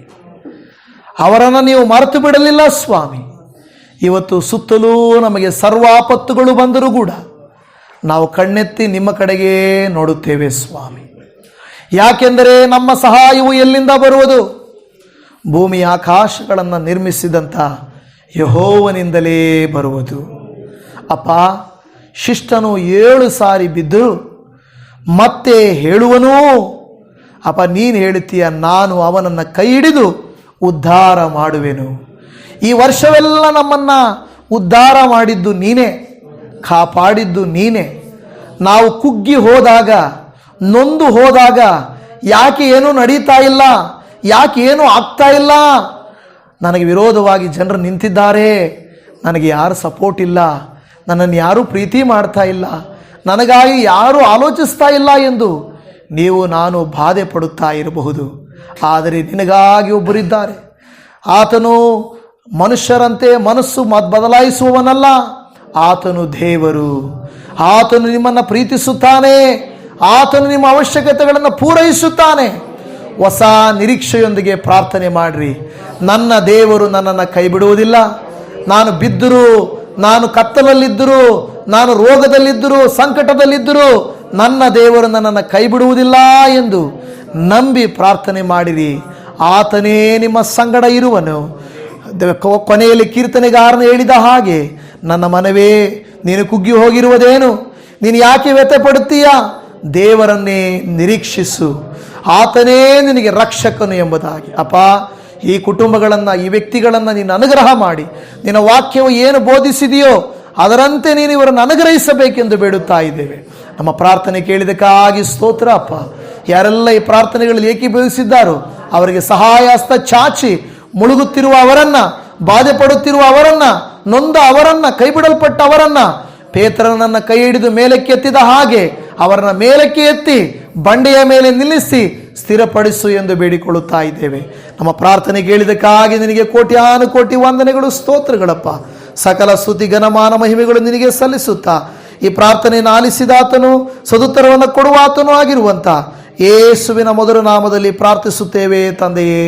ಅವರನ್ನು ನೀವು ಮರೆತು ಬಿಡಲಿಲ್ಲ ಸ್ವಾಮಿ. ಇವತ್ತು ಸುತ್ತಲೂ ನಮಗೆ ಸರ್ವಾಪತ್ತುಗಳು ಬಂದರೂ ಕೂಡ ನಾವು ಕಣ್ಣೆತ್ತಿ ನಿಮ್ಮ ಕಡೆಗೆ ನೋಡುತ್ತೇವೆ ಸ್ವಾಮಿ. ಯಾಕೆಂದರೆ ನಮ್ಮ ಸಹಾಯವು ಎಲ್ಲಿಂದ ಬರುವುದು? ಭೂಮಿ ಆಕಾಶಗಳನ್ನು ನಿರ್ಮಿಸಿದಂಥ ಯೆಹೋವನಿಂದಲೇ ಬರುವುದು. ಅಪ್ಪ, ಶಿಷ್ಟನು 7 ಸಾರಿ ಬಿದ್ದರೂ ಮತ್ತೆ ಹೇಳುವನೂ. ಅಪ್ಪ, ನೀನು ಹೇಳುತ್ತೀಯ, ನಾನು ಅವನನ್ನು ಕೈ ಹಿಡಿದು ಉದ್ಧಾರ ಮಾಡುವೆನು. ಈ ವರ್ಷವೆಲ್ಲ ನಮ್ಮನ್ನು ಉದ್ಧಾರ ಮಾಡಿದ್ದು ನೀನೇ, ಕಾಪಾಡಿದ್ದು ನೀನೇ. ನಾವು ಕುಗ್ಗಿ ಹೋದಾಗ, ನೊಂದು ಹೋದಾಗ, ಯಾಕೆ ಏನೂ ನಡೀತಾ ಇಲ್ಲ, ಯಾಕೆ ಏನೂ ಆಗ್ತಾ ಇಲ್ಲ, ನನಗೆ ವಿರೋಧವಾಗಿ ಜನರು ನಿಂತಿದ್ದಾರೆ, ನನಗೆ ಯಾರು ಸಪೋರ್ಟ್ ಇಲ್ಲ, ನನ್ನನ್ನು ಯಾರೂ ಪ್ರೀತಿ ಮಾಡ್ತಾ ಇಲ್ಲ, ನನಗಾಗಿ ಯಾರೂ ಆಲೋಚಿಸ್ತಾ ಇಲ್ಲ ಎಂದು ನೀವು ನಾನು ಬಾಧೆ ಪಡುತ್ತಾ ಇರಬಹುದು. ಆದರೆ ನಿನಗಾಗಿ ಒಬ್ಬರಿದ್ದಾರೆ. ಆತನು ಮನುಷ್ಯರಂತೆ ಮನಸ್ಸು ಬದಲಾಯಿಸುವವನಲ್ಲ, ಆತನು ದೇವರು. ಆತನು ನಿಮ್ಮನ್ನು ಪ್ರೀತಿಸುತ್ತಾನೆ, ಆತನು ನಿಮ್ಮ ಅವಶ್ಯಕತೆಗಳನ್ನು ಪೂರೈಸುತ್ತಾನೆ. ಹೊಸ ನಿರೀಕ್ಷೆಯೊಂದಿಗೆ ಪ್ರಾರ್ಥನೆ ಮಾಡಿರಿ. ನನ್ನ ದೇವರು ನನ್ನನ್ನು ಕೈ ಬಿಡುವುದಿಲ್ಲ. ನಾನು ಬಿದ್ದರೂ, ನಾನು ಕತ್ತಲಲ್ಲಿದ್ದರೂ, ನಾನು ರೋಗದಲ್ಲಿದ್ದರೂ, ಸಂಕಟದಲ್ಲಿದ್ದರೂ ನನ್ನ ದೇವರು ನನ್ನನ್ನು ಕೈ ಬಿಡುವುದಿಲ್ಲ ಎಂದು ನಂಬಿ ಪ್ರಾರ್ಥನೆ ಮಾಡಿರಿ. ಆತನೇ ನಿಮ್ಮ ಸಂಗಡ ಇರುವನು. ಕೊನೆಯಲ್ಲಿ ಕೀರ್ತನೆಗಾರನು ಹೇಳಿದ ಹಾಗೆ, ನನ್ನ ಮನವೇ ನೀನು ಕುಗ್ಗಿ ಹೋಗಿರುವುದೇನು, ನೀನು ಯಾಕೆ ವ್ಯಥೆ ಪಡುತ್ತೀಯ? ದೇವರನ್ನೇ ನಿರೀಕ್ಷಿಸು, ಆತನೇ ನಿನಗೆ ರಕ್ಷಕನು ಎಂಬುದಾಗಿ. ಅಪ್ಪ, ಈ ಕುಟುಂಬಗಳನ್ನು, ಈ ವ್ಯಕ್ತಿಗಳನ್ನು ನೀನು ಅನುಗ್ರಹ ಮಾಡಿ, ನಿನ್ನ ವಾಕ್ಯವು ಏನು ಬೋಧಿಸಿದೆಯೋ ಅದರಂತೆ ನೀನು ಇವರನ್ನು ಅನುಗ್ರಹಿಸಬೇಕೆಂದು ಬೇಡುತ್ತಾ ಇದ್ದೇವೆ. ನಮ್ಮ ಪ್ರಾರ್ಥನೆ ಕೇಳಿದಕ್ಕಾಗಿ ಸ್ತೋತ್ರ ಅಪ್ಪ. ಯಾರೆಲ್ಲ ಈ ಪ್ರಾರ್ಥನೆಗಳಲ್ಲಿ ಏಕೀಭವಿಸಿದ್ದಾರೋ ಅವರಿಗೆ ಸಹಾಯ ಹಸ್ತ ಚಾಚಿ, ಮುಳುಗುತ್ತಿರುವ ಅವರನ್ನ, ಬಾಧೆ ಪಡುತ್ತಿರುವ ಅವರನ್ನ, ನೊಂದ ಅವರನ್ನ, ಕೈಬಿಡಲ್ಪಟ್ಟ ಅವರನ್ನ ಪೇತ್ರನನ್ನ ಕೈ ಹಿಡಿದು ಮೇಲಕ್ಕೆ ಎತ್ತಿದ ಹಾಗೆ ಅವರನ್ನ ಮೇಲಕ್ಕೆ ಎತ್ತಿ ಬಂಡೆಯ ಮೇಲೆ ನಿಲ್ಲಿಸಿ ಸ್ಥಿರಪಡಿಸು ಎಂದು ಬೇಡಿಕೊಳ್ಳುತ್ತಾ ಇದ್ದೇವೆ. ನಮ್ಮ ಪ್ರಾರ್ಥನೆ ಕೇಳಿದಕ್ಕಾಗಿ ನಿನಗೆ ಕೋಟ್ಯಾನುಕೋಟಿ ವಂದನೆಗಳು, ಸ್ತೋತ್ರಗಳಪ್ಪ. ಸಕಲ ಸ್ತುತಿ, ಘನಮಾನ, ಮಹಿಮೆಗಳು ನಿನಗೆ ಸಲ್ಲಿಸುತ್ತಾ ಈ ಪ್ರಾರ್ಥನೆಯನ್ನು ಆಲಿಸಿದಾತನು, ಸದುತ್ತರವನ್ನು ಕೊಡುವಾತನೂ ಆಗಿರುವಂತ ಯೇಸುವಿನ ಮೊದಲ ನಾಮದಲ್ಲಿ ಪ್ರಾರ್ಥಿಸುತ್ತೇವೆ ತಂದೆಯೇ.